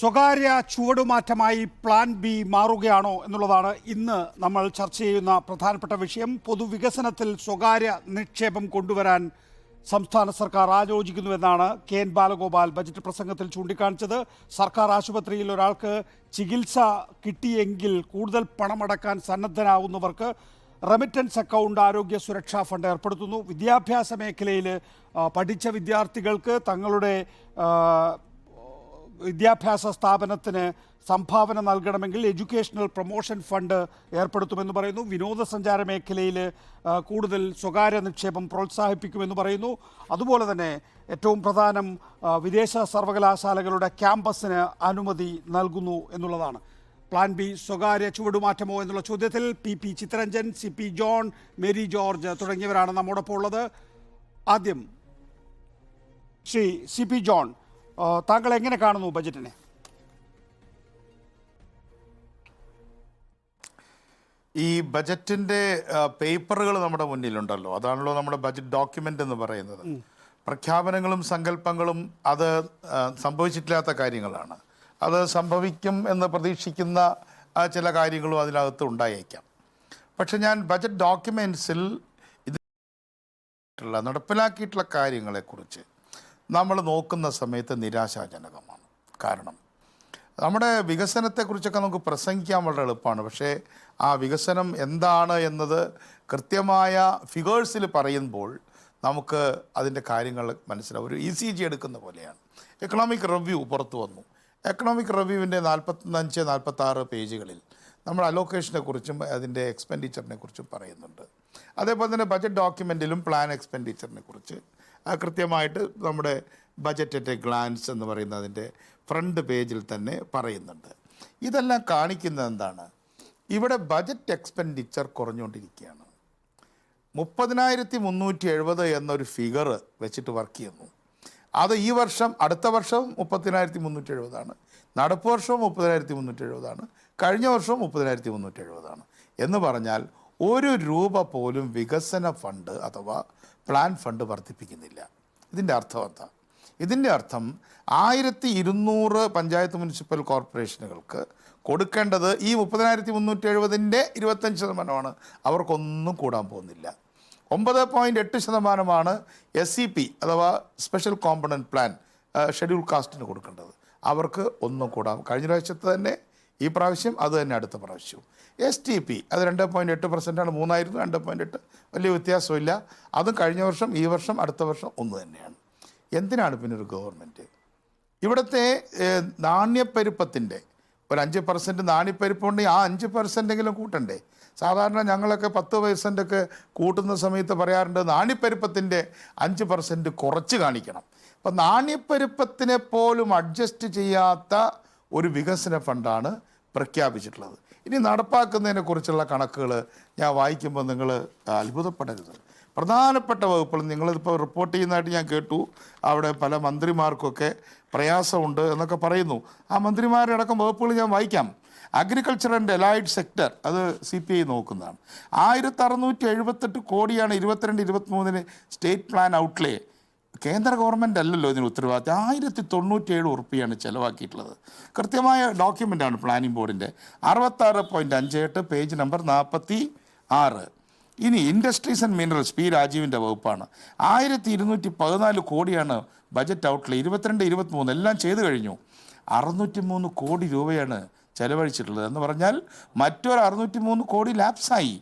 സ്വകാര്യ ചുവടുമാറ്റമായി plan B മാറുകയാണോ എന്നുള്ളതാണ് ഇന്ന് നമ്മൾ ചർച്ച ചെയ്യുന്ന പ്രധാനപ്പെട്ട വിഷയം. പൊതുവികസനത്തിൽ സ്വകാര്യ നിക്ഷേപം കൊണ്ടുവരാൻ സംസ്ഥാന സർക്കാർ ആലോചിക്കുന്നുവെന്നാണ് കെ എൻ ബാലഗോപാൽ ബജറ്റ് പ്രസംഗത്തിൽ ചൂണ്ടിക്കാണിച്ചത്. സർക്കാർ ആശുപത്രിയിൽ ഒരാൾക്ക് ചികിത്സ കിട്ടിയെങ്കിൽ കൂടുതൽ പണമടക്കാൻ സന്നദ്ധരാകുന്നവർക്ക് റെമിറ്റൻസ് അക്കൗണ്ട് ആരോഗ്യ സുരക്ഷാ ഫണ്ട് ഏർപ്പെടുത്തുന്നു. വിദ്യാഭ്യാസ മേഖലയിൽ പഠിച്ച വിദ്യാർത്ഥികൾക്ക് തങ്ങളുടെ വിദ്യാഭ്യാസ സ്ഥാപനത്തിന് സംഭാവന നൽകണമെങ്കിൽ എഡ്യൂക്കേഷണൽ പ്രൊമോഷൻ ഫണ്ട് ഏർപ്പെടുത്തുമെന്ന് പറയുന്നു. വിനോദസഞ്ചാര മേഖലയിൽ കൂടുതൽ സ്വകാര്യ നിക്ഷേപം പ്രോത്സാഹിപ്പിക്കുമെന്ന് പറയുന്നു. അതുപോലെ തന്നെ ഏറ്റവും പ്രധാനം വിദേശ സർവകലാശാലകളുടെ ക്യാമ്പസിന് അനുമതി നൽകുന്നു എന്നുള്ളതാണ്. പ്ലാൻ ബി സ്വകാര്യ ചുവടുമാറ്റമോ എന്നുള്ള ചോദ്യത്തിൽ P Chittaranjan, CP John, Mary George തുടങ്ങിയവരാണ് നമ്മോടൊപ്പം ഉള്ളത്. ആദ്യം ശ്രീ CP ജോൺ, താങ്കൾ എങ്ങനെ കാണുന്നു ബജറ്റിനെ? ഈ ബജറ്റിൻ്റെ പേപ്പറുകൾ നമ്മുടെ മുന്നിലുണ്ടല്ലോ, അതാണല്ലോ നമ്മുടെ ബജറ്റ് ഡോക്യുമെൻ്റ് എന്ന് പറയുന്നത്. പ്രഖ്യാപനങ്ങളും സങ്കല്പങ്ങളും അത് സംഭവിച്ചിട്ടില്ലാത്ത കാര്യങ്ങളാണ്. അത് സംഭവിക്കും എന്ന് പ്രതീക്ഷിക്കുന്ന ചില കാര്യങ്ങളും അതിനകത്ത് ഉണ്ടായേക്കാം. പക്ഷെ ഞാൻ ബജറ്റ് ഡോക്യുമെൻറ്റ്സിൽ ഇത് നടപ്പിലാക്കിയിട്ടുള്ള കാര്യങ്ങളെക്കുറിച്ച് നമ്മൾ നോക്കുന്ന സമയത്ത് നിരാശാജനകമാണ്. കാരണം നമ്മുടെ വികസനത്തെക്കുറിച്ചൊക്കെ നമുക്ക് പ്രസംഗിക്കാൻ വളരെ എളുപ്പമാണ്. പക്ഷേ ആ വികസനം എന്താണ് എന്നത് കൃത്യമായ ഫിഗേഴ്സിൽ പറയുമ്പോൾ നമുക്ക് അതിൻ്റെ കാര്യങ്ങൾ മനസ്സിലാവും. ഒരു ECG എടുക്കുന്ന പോലെയാണ്. എക്കണോമിക് റിവ്യൂ പുറത്തു വന്നു. എക്കണോമിക് റിവ്യൂവിൻ്റെ 45-46 പേജുകളിൽ നമ്മൾ അലോക്കേഷനെ കുറിച്ചും അതിൻ്റെ എക്സ്പെൻഡിച്ചറിനെ കുറിച്ചും പറയുന്നുണ്ട്. അതേപോലെ തന്നെ ബജറ്റ് ഡോക്യുമെൻറ്റിലും പ്ലാൻ എക്സ്പെൻഡിച്ചറിനെ കുറിച്ച് കൃത്യമായിട്ട് നമ്മുടെ ബജറ്റ് അറ്റ് എ ഗ്ലാൻസ് എന്ന് പറയുന്നതിൻ്റെ ഫ്രണ്ട് പേജിൽ തന്നെ പറയുന്നുണ്ട്. ഇതെല്ലാം കാണിക്കുന്നത് എന്താണ്? ഇവിടെ ബജറ്റ് എക്സ്പെൻഡിച്ചർ കുറഞ്ഞുകൊണ്ടിരിക്കുകയാണ്. 30,370 എന്നൊരു ഫിഗർ വെച്ചിട്ട് വർക്ക് ചെയ്യുന്നു. അത് ഈ വർഷം, അടുത്ത വർഷം 30,370 നടപ്പ് വർഷവും 30,370 കഴിഞ്ഞ വർഷവും 30,370 എന്ന് പറഞ്ഞാൽ ₹1 പോലും വികസന ഫണ്ട് അഥവാ പ്ലാൻ ഫണ്ട് വർദ്ധിപ്പിക്കുന്നില്ല. ഇതിൻ്റെ അർത്ഥം എന്താ? ഇതിൻ്റെ അർത്ഥം 1200 പഞ്ചായത്ത് മുനിസിപ്പൽ കോർപ്പറേഷനുകൾക്ക് കൊടുക്കേണ്ടത് ഈ 30,370-ൻ്റെ 25% അവർക്കൊന്നും കൂടാൻ പോകുന്നില്ല. 9.8% SCP അഥവാ സ്പെഷ്യൽ കോമ്പണൻറ്റ് പ്ലാൻ ഷെഡ്യൂൾ കാസ്റ്റിന് കൊടുക്കേണ്ടത്. അവർക്ക് ഒന്നും കൂടാം. കഴിഞ്ഞ പ്രാവശ്യത്തെ തന്നെ ഈ പ്രാവശ്യം അത് തന്നെ അടുത്ത പ്രാവശ്യവും. STP അത് 2.8%, 3,000 2.8, വലിയ വ്യത്യാസമില്ല. അതും കഴിഞ്ഞ വർഷം, ഈ വർഷം, അടുത്ത വർഷം ഒന്ന് തന്നെയാണ്. എന്തിനാണ് പിന്നെ ഒരു ഗവൺമെൻറ്? ഇവിടുത്തെ നാണ്യപ്പെരുപ്പത്തിൻ്റെ ഒരു 5% നാണ്യപ്പെരുപ്പുണ്ടെങ്കിൽ ആ 5% കൂട്ടണ്ടേ? സാധാരണ ഞങ്ങളൊക്കെ 10% കൂട്ടുന്ന സമയത്ത് പറയാറുണ്ട് നാണ്യപ്പെരുപ്പത്തിൻ്റെ 5% കുറച്ച് കാണിക്കണം. അപ്പം നാണ്യപ്പെരുപ്പത്തിനെ പോലും അഡ്ജസ്റ്റ് ചെയ്യാത്ത ഒരു വികസന ഫണ്ടാണ് പ്രഖ്യാപിച്ചിട്ടുള്ളത്. ഇനി നടപ്പാക്കുന്നതിനെക്കുറിച്ചുള്ള കണക്കുകൾ ഞാൻ വായിക്കുമ്പോൾ നിങ്ങൾ അത്ഭുതപ്പെടരുത്. പ്രധാനപ്പെട്ട വകുപ്പുകൾ നിങ്ങളിപ്പോൾ റിപ്പോർട്ട് ചെയ്യുന്നതായിട്ട് ഞാൻ കേട്ടു. അവിടെ പല മന്ത്രിമാർക്കൊക്കെ പ്രയാസമുണ്ട് എന്നൊക്കെ പറയുന്നു. ആ മന്ത്രിമാരുടെ അടക്കം വകുപ്പുകൾ ഞാൻ വായിക്കാം. അഗ്രികൾച്ചർ ആൻഡ് അലൈഡ് സെക്ടർ അത് CPI നോക്കുന്നതാണ്. 1,678 കോടിയാണ് 22-23 സ്റ്റേറ്റ് പ്ലാൻ ഔട്ട്ലേ. കേന്ദ്ര ഗവൺമെൻറ് അല്ലല്ലോ ഇതിന് ഉത്തരവാദിത്തം. 1,097 ഉറുപ്പികയാണ് ചിലവാക്കിയിട്ടുള്ളത്. കൃത്യമായ ഡോക്യുമെൻ്റാണ് പ്ലാനിംഗ് ബോർഡിൻ്റെ. 66.58 പേജ് നമ്പർ 46. ഇനി ഇൻഡസ്ട്രീസ് ആൻഡ് മിനറൽസ് P രാജീവിൻ്റെ വകുപ്പാണ്. 1,214 കോടിയാണ് ബജറ്റ് ഔട്ട്ലേ. 22-23 എല്ലാം ചെയ്തു കഴിഞ്ഞു. 603 കോടി രൂപയാണ് ചെലവഴിച്ചിട്ടുള്ളത്. എന്ന് പറഞ്ഞാൽ മറ്റൊരു 603 കോടി ലാപ്സായി.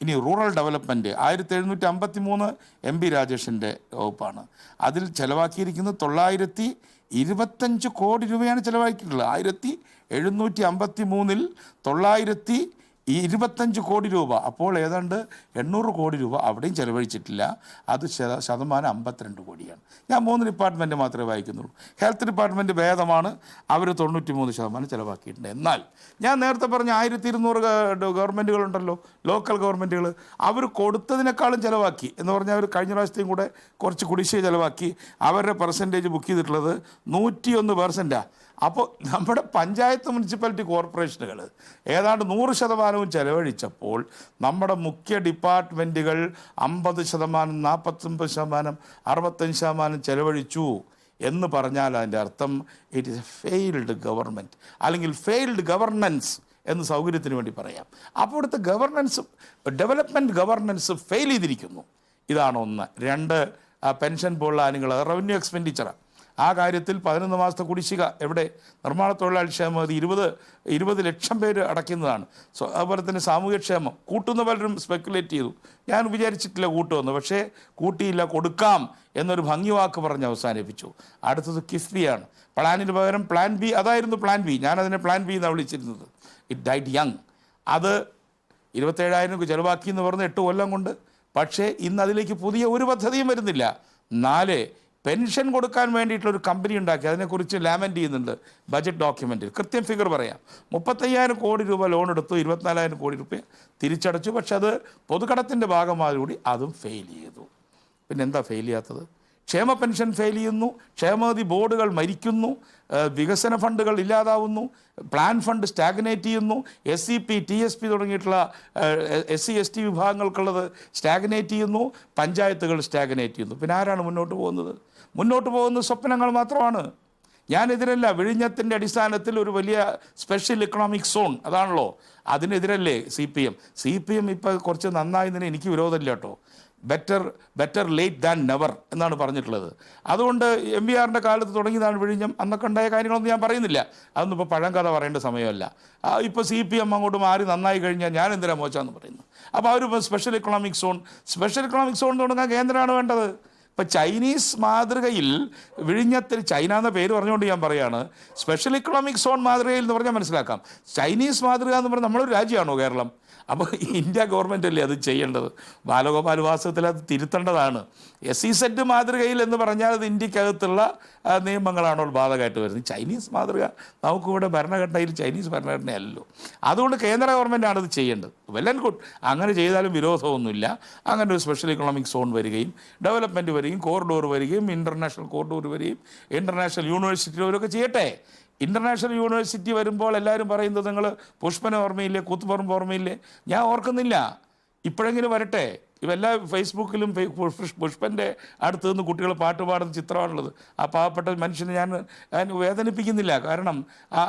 ഇനി റൂറൽ ഡെവലപ്മെൻറ്റ് 1,753 MP രാജേഷിൻ്റെ വകുപ്പാണ്. അതിൽ ചിലവാക്കിയിരിക്കുന്നത് 925 കോടി രൂപയാണ് ചിലവാക്കിയിട്ടുള്ളത്. 1,753-ൽ 925 കോടി രൂപ. അപ്പോൾ ഏതാണ്ട് 800 കോടി രൂപ അവിടെയും ചിലവഴിച്ചിട്ടില്ല. അത് ശതമാനം 52 കോടിയാണ്. ഞാൻ 3 ഡിപ്പാർട്ട്മെൻറ്റ് മാത്രമേ വായിക്കുന്നുള്ളൂ. ഹെൽത്ത് ഡിപ്പാർട്ട്മെൻറ്റ് ഭേദമാണ്, അവർ 93% ചിലവാക്കിയിട്ടുണ്ട്. എന്നാൽ ഞാൻ നേരത്തെ പറഞ്ഞ 1,200 ഗവൺമെൻറ്റുകളുണ്ടല്ലോ, ലോക്കൽ ഗവൺമെൻറ്റുകൾ, അവർ കൊടുത്തതിനേക്കാളും ചിലവാക്കി. എന്ന് പറഞ്ഞാൽ അവർ കഴിഞ്ഞ പ്രാവശ്യത്തെയും കൂടെ കുറച്ച് കുടിശ്ശിക ചിലവാക്കി. അവരുടെ പെർസെൻറ്റേജ് ബുക്ക് ചെയ്തിട്ടുള്ളത് 101%. അപ്പോൾ നമ്മുടെ പഞ്ചായത്ത് മുനിസിപ്പാലിറ്റി കോർപ്പറേഷനുകൾ ഏതാണ്ട് 100% ചെലവഴിച്ചപ്പോൾ നമ്മുടെ മുഖ്യ ഡിപ്പാർട്ട്മെൻറ്റുകൾ 50%, 49%, 65% ചെലവഴിച്ചു. എന്ന് പറഞ്ഞാൽ അതിൻ്റെ അർത്ഥം it is A failed government, അല്ലെങ്കിൽ ഫെയിൽഡ് ഗവർണൻസ് എന്ന് സൗകര്യത്തിന് വേണ്ടി പറയാം. അപ്പോൾ ഇവിടുത്തെ ഗവർണൻസ്, ഡെവലപ്മെൻറ്റ് ഗവർണൻസ് ഫെയിൽ ചെയ്തിരിക്കുന്നു. ഇതാണ് ഒന്ന്. രണ്ട്, പെൻഷൻ പോലുള്ള ആനുകൾ, റവന്യൂ എക്സ്പെൻഡിച്ചറാണ്. ആ കാര്യത്തിൽ 11 മാസത്തെ കുടിശ്ശിക എവിടെ? നിർമ്മാണ തൊഴിലാളി ക്ഷേമനിധി 20 ലക്ഷം പേര് അടയ്ക്കുന്നതാണ്. അതുപോലെ തന്നെ സാമൂഹ്യക്ഷേമം കൂട്ടുന്ന പലരും സ്പെക്കുലേറ്റ് ചെയ്തു. ഞാൻ വിചാരിച്ചിട്ടില്ല കൂട്ടുമെന്ന്, പക്ഷേ കൂട്ടിയില്ല, കൊടുക്കാം എന്നൊരു ഭംഗിവാക്ക് പറഞ്ഞ് അവസാനിപ്പിച്ചു. അടുത്തത് കിഫ്ബിയാണ്. പ്ലാനിന് പകരം പ്ലാൻ ബി, അതായിരുന്നു പ്ലാൻ ബി. ഞാനതിനെ പ്ലാൻ ബി എന്നാണ് വിളിച്ചിരുന്നത്. It died young. അത് 27,000 ചിലവാക്കി എന്ന് പറഞ്ഞ് 8 കൊല്ലം കൊണ്ട്. പക്ഷേ ഇന്ന് അതിലേക്ക് പുതിയ ഒരു പദ്ധതിയും വരുന്നില്ല. 4, പെൻഷൻ കൊടുക്കാൻ വേണ്ടിയിട്ടുള്ളൊരു കമ്പനി ഉണ്ടാക്കി. അതിനെക്കുറിച്ച് ലാമെൻറ്റ് ചെയ്യുന്നുണ്ട് ബജറ്റ് ഡോക്യുമെൻറ്റിൽ. കൃത്യം ഫിഗർ പറയാം. 35,000 കോടി രൂപ ലോൺ എടുത്തു, 24,000 കോടി രൂപ തിരിച്ചടച്ചു. പക്ഷെ അത് പൊതുകടത്തിൻ്റെ ഭാഗമായതുകൂടി അതും ഫെയിൽ ചെയ്തു. പിന്നെ എന്താ ഫെയിൽ ചെയ്യാത്തത്? ക്ഷേമ പെൻഷൻ ഫെയിൽ ചെയ്യുന്നു, ക്ഷേമനിധി ബോർഡുകൾ മരിക്കുന്നു, വികസന ഫണ്ടുകൾ ഇല്ലാതാവുന്നു, പ്ലാൻ ഫണ്ട് സ്റ്റാഗ്നേറ്റ് ചെയ്യുന്നു, SCP, TSP തുടങ്ങിയിട്ടുള്ള SC ST വിഭാഗങ്ങൾക്കുള്ളത് സ്റ്റാഗ്നേറ്റ് ചെയ്യുന്നു, പഞ്ചായത്തുകൾ സ്റ്റാഗ്നേറ്റ് ചെയ്യുന്നു. പിന്നെ ആരാണ് മുന്നോട്ട് പോകുന്നത്? മുന്നോട്ട് പോകുന്നത് സ്വപ്നങ്ങൾ മാത്രമാണ്. ഞാനെതിരല്ല. വിഴിഞ്ഞത്തിൻ്റെ അടിസ്ഥാനത്തിൽ ഒരു വലിയ സ്പെഷ്യൽ ഇക്കണോമിക് സോൺ, അതാണല്ലോ, അതിനെതിരല്ലേ CPM. ഇപ്പോൾ കുറച്ച് നന്നായതിന് എനിക്ക് വിരോധമില്ല കേട്ടോ. ബെറ്റർ ലേറ്റ് ദാൻ നെവർ എന്നാണ് പറഞ്ഞിട്ടുള്ളത്. അതുകൊണ്ട് MBRൻ്റെ കാലത്ത് തുടങ്ങിയതാണ് വിഴിഞ്ഞം. അന്നൊക്കെ ഉണ്ടായ കാര്യങ്ങളൊന്നും ഞാൻ പറയുന്നില്ല. അതൊന്നും ഇപ്പോൾ പഴങ്കഥ പറയേണ്ട സമയമല്ല. ഇപ്പോൾ CPM അങ്ങോട്ട് മാറി നന്നായി കഴിഞ്ഞാൽ ഞാൻ എന്തിനാ മോശമെന്ന് പറയുന്നു. അപ്പോൾ അവർ സ്പെഷ്യൽ ഇക്കണോമിക് സോൺ തുടങ്ങാൻ കേന്ദ്രമാണ് വേണ്ടത്. ഇപ്പം ചൈനീസ് മാതൃകയിൽ വിഴിഞ്ഞത്തിൽ, ചൈന എന്ന പേര് പറഞ്ഞുകൊണ്ട് ഞാൻ പറയുകയാണ്, സ്പെഷ്യൽ ഇക്കണോമിക് സോൺ മാതൃകയിൽ എന്ന് പറഞ്ഞാൽ മനസ്സിലാക്കാം. ചൈനീസ് മാതൃക എന്ന് പറഞ്ഞാൽ നമ്മളൊരു രാജ്യമാണോ കേരളം? അപ്പോൾ ഇന്ത്യ ഗവൺമെൻറ് അല്ലേ അത് ചെയ്യേണ്ടത്? ബാലഗോപാൽ വാസ്തവത്തിൽ അത് തിരുത്തേണ്ടതാണ്. SEZ മാതൃകയിൽ എന്ന് പറഞ്ഞാൽ അത് ഇന്ത്യക്കകത്തുള്ള നിയമങ്ങളാണോ ബാധകമായിട്ട് വരുന്നത്. ചൈനീസ് മാതൃക നമുക്കിവിടെ ഭരണഘടനയിൽ ചൈനീസ് ഭരണഘടനയല്ലോ. അതുകൊണ്ട് കേന്ദ്ര ഗവൺമെൻറ്റാണ് ഇത് ചെയ്യേണ്ടത്. Well and good. അങ്ങനെ ചെയ്താലും വിരോധമൊന്നുമില്ല. അങ്ങനെ ഒരു സ്പെഷ്യൽ ഇക്കണോമിക് സോൺ വരികയും ഡെവലപ്മെൻറ്റ് വരികയും കോറിഡോർ വരികയും ഇൻ്റർനാഷണൽ കോറിഡോർ വരികയും ഇൻ്റർനാഷണൽ യൂണിവേഴ്സിറ്റി അവരൊക്കെ ചെയ്യട്ടെ. ഇൻ്റർനാഷണൽ യൂണിവേഴ്സിറ്റി വരുമ്പോൾ എല്ലാവരും പറയുന്നത് നിങ്ങൾ പുഷ്പനെ ഓർമ്മയില്ലേ, കൂത്തുപറമ്പ് ഓർമ്മയില്ലേ? ഞാൻ ഓർക്കുന്നില്ല. ഇപ്പോഴെങ്കിലും വരട്ടെ. ഇവെല്ലാ ഫേസ്ബുക്കിലും പുഷ്പൻ്റെ അടുത്ത് നിന്ന് കുട്ടികൾ പാട്ട് പാടുന്ന ചിത്രമാണുള്ളത്. ആ പാവപ്പെട്ട മനുഷ്യനെ ഞാൻ വേദനിപ്പിക്കുന്നില്ല. കാരണം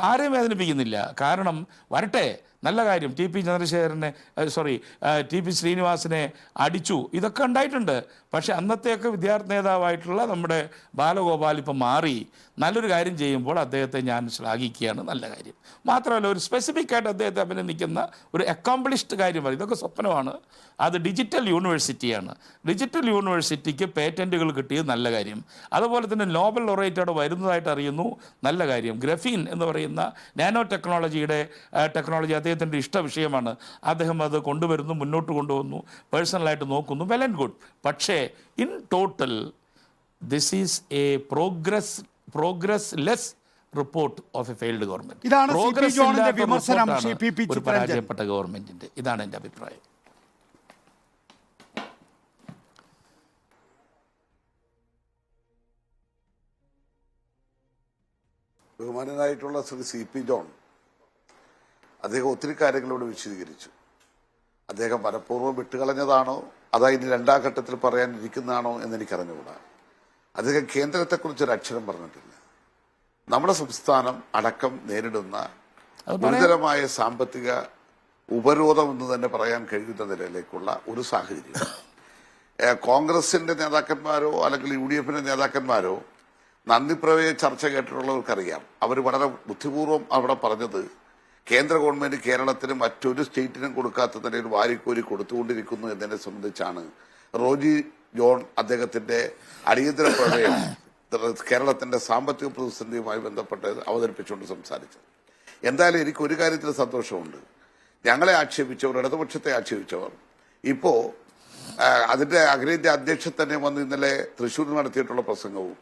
ആരെയും വേദനിപ്പിക്കുന്നില്ല. കാരണം വരട്ടെ, നല്ല കാര്യം. TP ചന്ദ്രശേഖരനെ TP ശ്രീനിവാസനെ അടിച്ചു, ഇതൊക്കെ ഉണ്ടായിട്ടുണ്ട്. പക്ഷേ അന്നത്തെയൊക്കെ വിദ്യാർത്ഥി നേതാവായിട്ടുള്ള നമ്മുടെ ബാലഗോപാൽ ഇപ്പം മാറി നല്ലൊരു കാര്യം ചെയ്യുമ്പോൾ അദ്ദേഹത്തെ ഞാൻ ശ്ലാഘിക്കുകയാണ്. നല്ല കാര്യം മാത്രമല്ല, ഒരു സ്പെസിഫിക് ആയിട്ട് അദ്ദേഹത്തെ അഭിനന്ദിക്കുന്ന ഒരു അക്കോംപ്ലിഷ്ഡ് കാര്യമാണ്. ഇതൊക്കെ സ്വപ്നമാണ്. അത് ഡിജിറ്റൽ യൂണിവേഴ്സിറ്റിയാണ്. ഡിജിറ്റൽ യൂണിവേഴ്സിറ്റിക്ക് പേറ്റൻറ്റുകൾ കിട്ടിയത് നല്ല കാര്യം. അതുപോലെ തന്നെ നോബൽ ലൊറേറ്റ് അവിടെ വരുന്നതായിട്ട് അറിയുന്നു, നല്ല കാര്യം. ഗ്രഫീൻ എന്ന് പറയുന്ന നാനോ ടെക്നോളജി അദ്ദേഹത്തിൻ്റെ ഇഷ്ട വിഷയമാണ്. അദ്ദേഹം അത് കൊണ്ടുവരുന്നു, മുന്നോട്ട് കൊണ്ടുവന്നു, പേഴ്സണലായിട്ട് നോക്കുന്നു. Well and good. പക്ഷേ in total this is a progress report of a failed government. ഒരു പരാജയപ്പെട്ട ഗവൺമെന്റിന്റെ. ഇതാണ് എൻ്റെ അഭിപ്രായം. ബഹുമാനനായിട്ടുള്ള ശ്രീ CP ജോൺ, അദ്ദേഹം ഒത്തിരി കാര്യങ്ങളോട് വിശദീകരിച്ചു. അദ്ദേഹം മനഃപൂർവ്വം വിട്ടുകളഞ്ഞതാണോ അതോ ഇനി 2ാം ഘട്ടത്തിൽ പറയാനിരിക്കുന്നതാണോ എന്നെനിക്കറിഞ്ഞുകൂടാ. അദ്ദേഹം കേന്ദ്രത്തെക്കുറിച്ചൊരു അക്ഷരം പറഞ്ഞിട്ടില്ല. നമ്മുടെ സംസ്ഥാനം അടക്കം നേരിടുന്ന ഗുരുതരമായ സാമ്പത്തിക ഉപരോധം എന്ന് തന്നെ പറയാൻ കഴിയുന്ന നിലയിലേക്കുള്ള ഒരു സാഹചര്യം കോൺഗ്രസിന്റെ നേതാക്കന്മാരോ അല്ലെങ്കിൽ UDFന്റെ നേതാക്കന്മാരോ നന്ദിപ്രമേയ ചർച്ച കേട്ടിട്ടുള്ളവർക്കറിയാം. അവർ വളരെ ബുദ്ധിപൂർവ്വം അവിടെ പറഞ്ഞത് കേന്ദ്ര ഗവൺമെന്റ് കേരളത്തിന് മറ്റൊരു സ്റ്റേറ്റിനും കൊടുക്കാത്ത നിലയിൽ വാരിക്കോരി കൊടുത്തുകൊണ്ടിരിക്കുന്നു എന്നതിനെ സംബന്ധിച്ചാണ് റോജി ജോൺ അദ്ദേഹത്തിന്റെ അടിയന്തര പ്രമേയം കേരളത്തിന്റെ സാമ്പത്തിക പ്രതിസന്ധിയുമായി ബന്ധപ്പെട്ട് അവതരിപ്പിച്ചുകൊണ്ട് സംസാരിച്ചത്. എന്തായാലും എനിക്ക് ഒരു കാര്യത്തിൽ സന്തോഷമുണ്ട്. ഞങ്ങളെ ആക്ഷേപിച്ചവർ, ഇടതുപക്ഷത്തെ ആക്ഷേപിച്ചവർ ഇപ്പോൾ അതിന്റെ അഖിലേന്ത്യാ അധ്യക്ഷൻ തന്നെ വന്ന് ഇന്നലെ തൃശ്ശൂരിൽ നടത്തിയിട്ടുള്ള പ്രസംഗവും,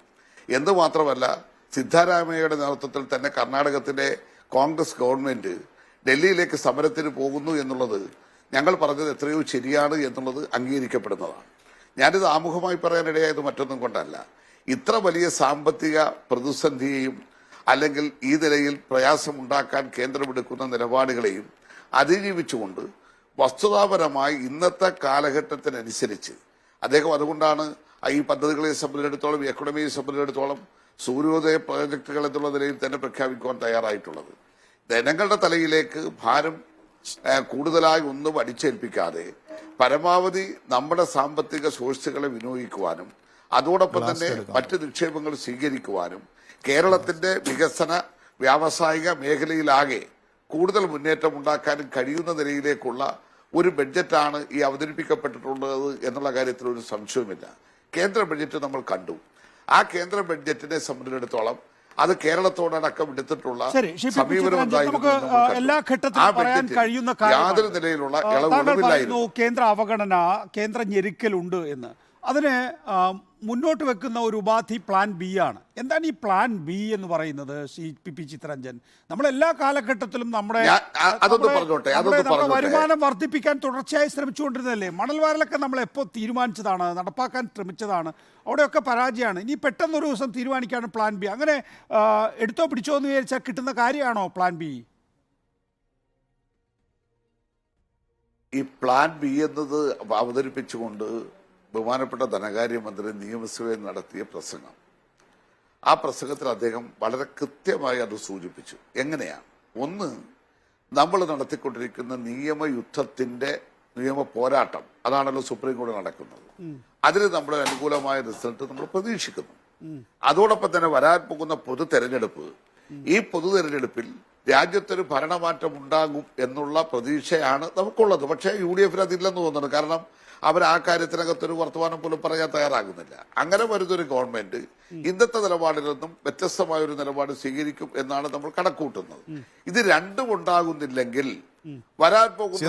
എന്തുമാത്രമല്ല സിദ്ധാരാമയ്യയുടെ നേതൃത്വത്തിൽ തന്നെ കർണാടകത്തിലെ കോൺഗ്രസ് ഗവൺമെന്റ് ഡൽഹിയിലേക്ക് സമരത്തിന് പോകുന്നു എന്നുള്ളത് ഞങ്ങൾ പറഞ്ഞത് എത്രയോ ശരിയാണ് എന്നുള്ളത് അംഗീകരിക്കപ്പെടുന്നതാണ്. ഞാനിത് ആമുഖമായി പറയാനിടയായത് മറ്റൊന്നും കൊണ്ടല്ല. ഇത്ര വലിയ സാമ്പത്തിക പ്രതിസന്ധിയെയും അല്ലെങ്കിൽ ഈ നിലയിൽ പ്രയാസമുണ്ടാക്കാൻ കേന്ദ്രമെടുക്കുന്ന നിലപാടുകളെയും അതിജീവിച്ചുകൊണ്ട് വസ്തുതാപരമായി ഇന്നത്തെ കാലഘട്ടത്തിനനുസരിച്ച് അദ്ദേഹം, അതുകൊണ്ടാണ് ഈ പദ്ധതികളെ സംബന്ധിച്ചിടത്തോളം, എക്കണോമിയെ സംബന്ധിച്ചിടത്തോളം സൂര്യോദയ പ്രോജക്റ്റുകൾ എന്നുള്ള നിലയിൽ തന്നെ പ്രഖ്യാപിക്കുവാൻ തയ്യാറായിട്ടുള്ളത്. ജനങ്ങളുടെ തലയിലേക്ക് ഭാരം കൂടുതലായി ഒന്നും അടിച്ചേൽപ്പിക്കാതെ പരമാവധി നമ്മുടെ സാമ്പത്തിക സോഴ്സുകളെ വിനിയോഗിക്കുവാനും അതോടൊപ്പം തന്നെ മറ്റ് നിക്ഷേപങ്ങൾ സ്വീകരിക്കുവാനും കേരളത്തിന്റെ വികസന വ്യാവസായിക മേഖലയിലാകെ കൂടുതൽ മുന്നേറ്റം ഉണ്ടാക്കാനും കഴിയുന്ന നിലയിലേക്കുള്ള ഒരു ബഡ്ജറ്റാണ് ഈ അവതരിപ്പിക്കപ്പെട്ടിട്ടുള്ളത് എന്നുള്ള കാര്യത്തിൽ ഒരു സംശയവുമില്ല. കേന്ദ്ര ബഡ്ജറ്റ് നമ്മൾ കണ്ടു. ആ കേന്ദ്ര ബഡ്ജറ്റിനെ സംബന്ധിച്ചിടത്തോളം അത് കേരളത്തോടടക്കം എടുത്തിട്ടുള്ള സമീപനം എല്ലാ ഘട്ടത്തിലും പറയാൻ കഴിയുന്ന യാതൊരു നിലയിലുള്ള ഇളവുകളില്ലായിരുന്നു. കേന്ദ്ര അവഗണന, കേന്ദ്ര ഞെരുക്കലുണ്ട് എന്ന്. അതിന് മുന്നോട്ട് വെക്കുന്ന ഒരു ഉപാധി പ്ലാൻ ബി ആണ്. എന്താണ് ഈ പ്ലാൻ ബി എന്ന് പറയുന്നത്? പി ചിത്തരഞ്ജൻ, നമ്മളെല്ലാ കാലഘട്ടത്തിലും നമ്മുടെ വരുമാനം വർദ്ധിപ്പിക്കാൻ തുടർച്ചയായി ശ്രമിച്ചുകൊണ്ടിരുന്നതല്ലേ? മണൽ വാരലൊക്കെ നമ്മൾ എപ്പോൾ തീരുമാനിച്ചതാണ്, നടപ്പാക്കാൻ ശ്രമിച്ചതാണ്, അവിടെയൊക്കെ പരാജയമാണ്. ഇനി പെട്ടെന്നൊരു ദിവസം തീരുമാനിക്കുകയാണ് പ്ലാൻ ബി. അങ്ങനെ എടുത്തോ പിടിച്ചോ എന്ന് വിചാരിച്ചാൽ കിട്ടുന്ന കാര്യമാണോ പ്ലാൻ ബി? ഈ പ്ലാൻ ബി എന്നത് അവതരിപ്പിച്ചുകൊണ്ട് ബഹുമാനപ്പെട്ട ധനകാര്യമന്ത്രി നിയമസഭയിൽ നടത്തിയ പ്രസംഗം, ആ പ്രസംഗത്തിൽ അദ്ദേഹം വളരെ കൃത്യമായി അത് സൂചിപ്പിച്ചു. എങ്ങനെയാണ്? ഒന്ന്, നമ്മൾ നടത്തിക്കൊണ്ടിരിക്കുന്ന നിയമയുദ്ധത്തിന്റെ നിയമ പോരാട്ടം, അതാണല്ലോ സുപ്രീം കോടതി നടക്കുന്നത്. അതിന് നമ്മുടെ അനുകൂലമായ റിസൾട്ട് നമ്മൾ പ്രതീക്ഷിക്കുന്നു. അതോടൊപ്പം തന്നെ വരാൻ പോകുന്ന പൊതു തെരഞ്ഞെടുപ്പ്, ഈ പൊതു തെരഞ്ഞെടുപ്പിൽ രാജ്യത്തൊരു ഭരണമാറ്റം ഉണ്ടാകും എന്നുള്ള പ്രതീക്ഷയാണ് നമുക്കുള്ളത്. പക്ഷേ UDF അതില്ലെന്ന് തോന്നുന്നു. കാരണം അവർ ആ കാര്യത്തിനകത്തൊരു വർത്തമാനം പോലും പറയാൻ തയ്യാറാകുന്നില്ല. അങ്ങനെ വരുന്നൊരു ഗവൺമെന്റ് ഇന്നത്തെ നിലപാടിൽ നിന്നും വ്യത്യസ്തമായ ഒരു നിലപാട് സ്വീകരിക്കും എന്നാണ് നമ്മൾ കണക്കൂട്ടുന്നത്. ഇത് രണ്ടും ഉണ്ടാകുന്നില്ലെങ്കിൽ വരാൻ പോകുന്ന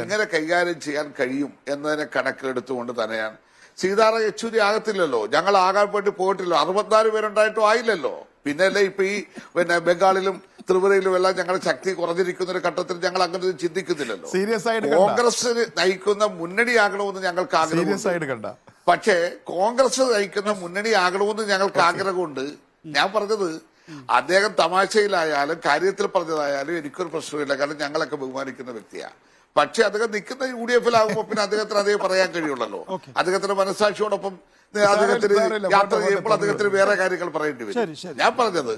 എങ്ങനെ കൈകാര്യം ചെയ്യാൻ കഴിയും എന്നതിനെ കണക്കിലെടുത്തുകൊണ്ട് തന്നെയാണ്. സീതാറാം യെച്ചൂരി ആകത്തില്ലല്ലോ, ഞങ്ങൾ ആകാൻ വേണ്ടി പോയിട്ടില്ല. 64 പേരുണ്ടായിട്ടും ആയില്ലല്ലോ. പിന്നല്ലേ ഇപ്പൊ ഈ ബംഗാളിലും ത്രിപുരയിലും എല്ലാം ഞങ്ങളുടെ ശക്തി കുറഞ്ഞിരിക്കുന്ന ഒരു ഘട്ടത്തിൽ ഞങ്ങൾ അങ്ങനെ ചിന്തിക്കുന്നില്ലല്ലോ. കോൺഗ്രസ് നയിക്കുന്ന മുന്നണിയാകണമെന്ന് ഞങ്ങൾക്ക് ആഗ്രഹമുണ്ട്. പക്ഷേ കോൺഗ്രസ് നയിക്കുന്ന മുന്നണിയാകണമെന്ന് ഞങ്ങൾക്ക് ആഗ്രഹമുണ്ട്. ഞാൻ പറഞ്ഞത് അദ്ദേഹം തമാശയിലായാലും കാര്യത്തിൽ പറഞ്ഞതായാലും എനിക്കൊരു പ്രശ്നമില്ല. കാരണം ഞങ്ങളൊക്കെ ബഹുമാനിക്കുന്ന വ്യക്തിയാണ്. പക്ഷെ അദ്ദേഹം നിൽക്കുന്ന UDF-ലാകുമ്പോ പിന്നെ അദ്ദേഹത്തിന് അതേ പറയാൻ കഴിയുള്ളല്ലോ. അദ്ദേഹത്തിന്റെ മനസ്സാക്ഷിയോടൊപ്പം അദ്ദേഹത്തിന് യാത്ര ചെയ്യുമ്പോൾ അദ്ദേഹത്തിന് വേറെ കാര്യങ്ങൾ പറയേണ്ടി വരും. ഞാൻ പറഞ്ഞത്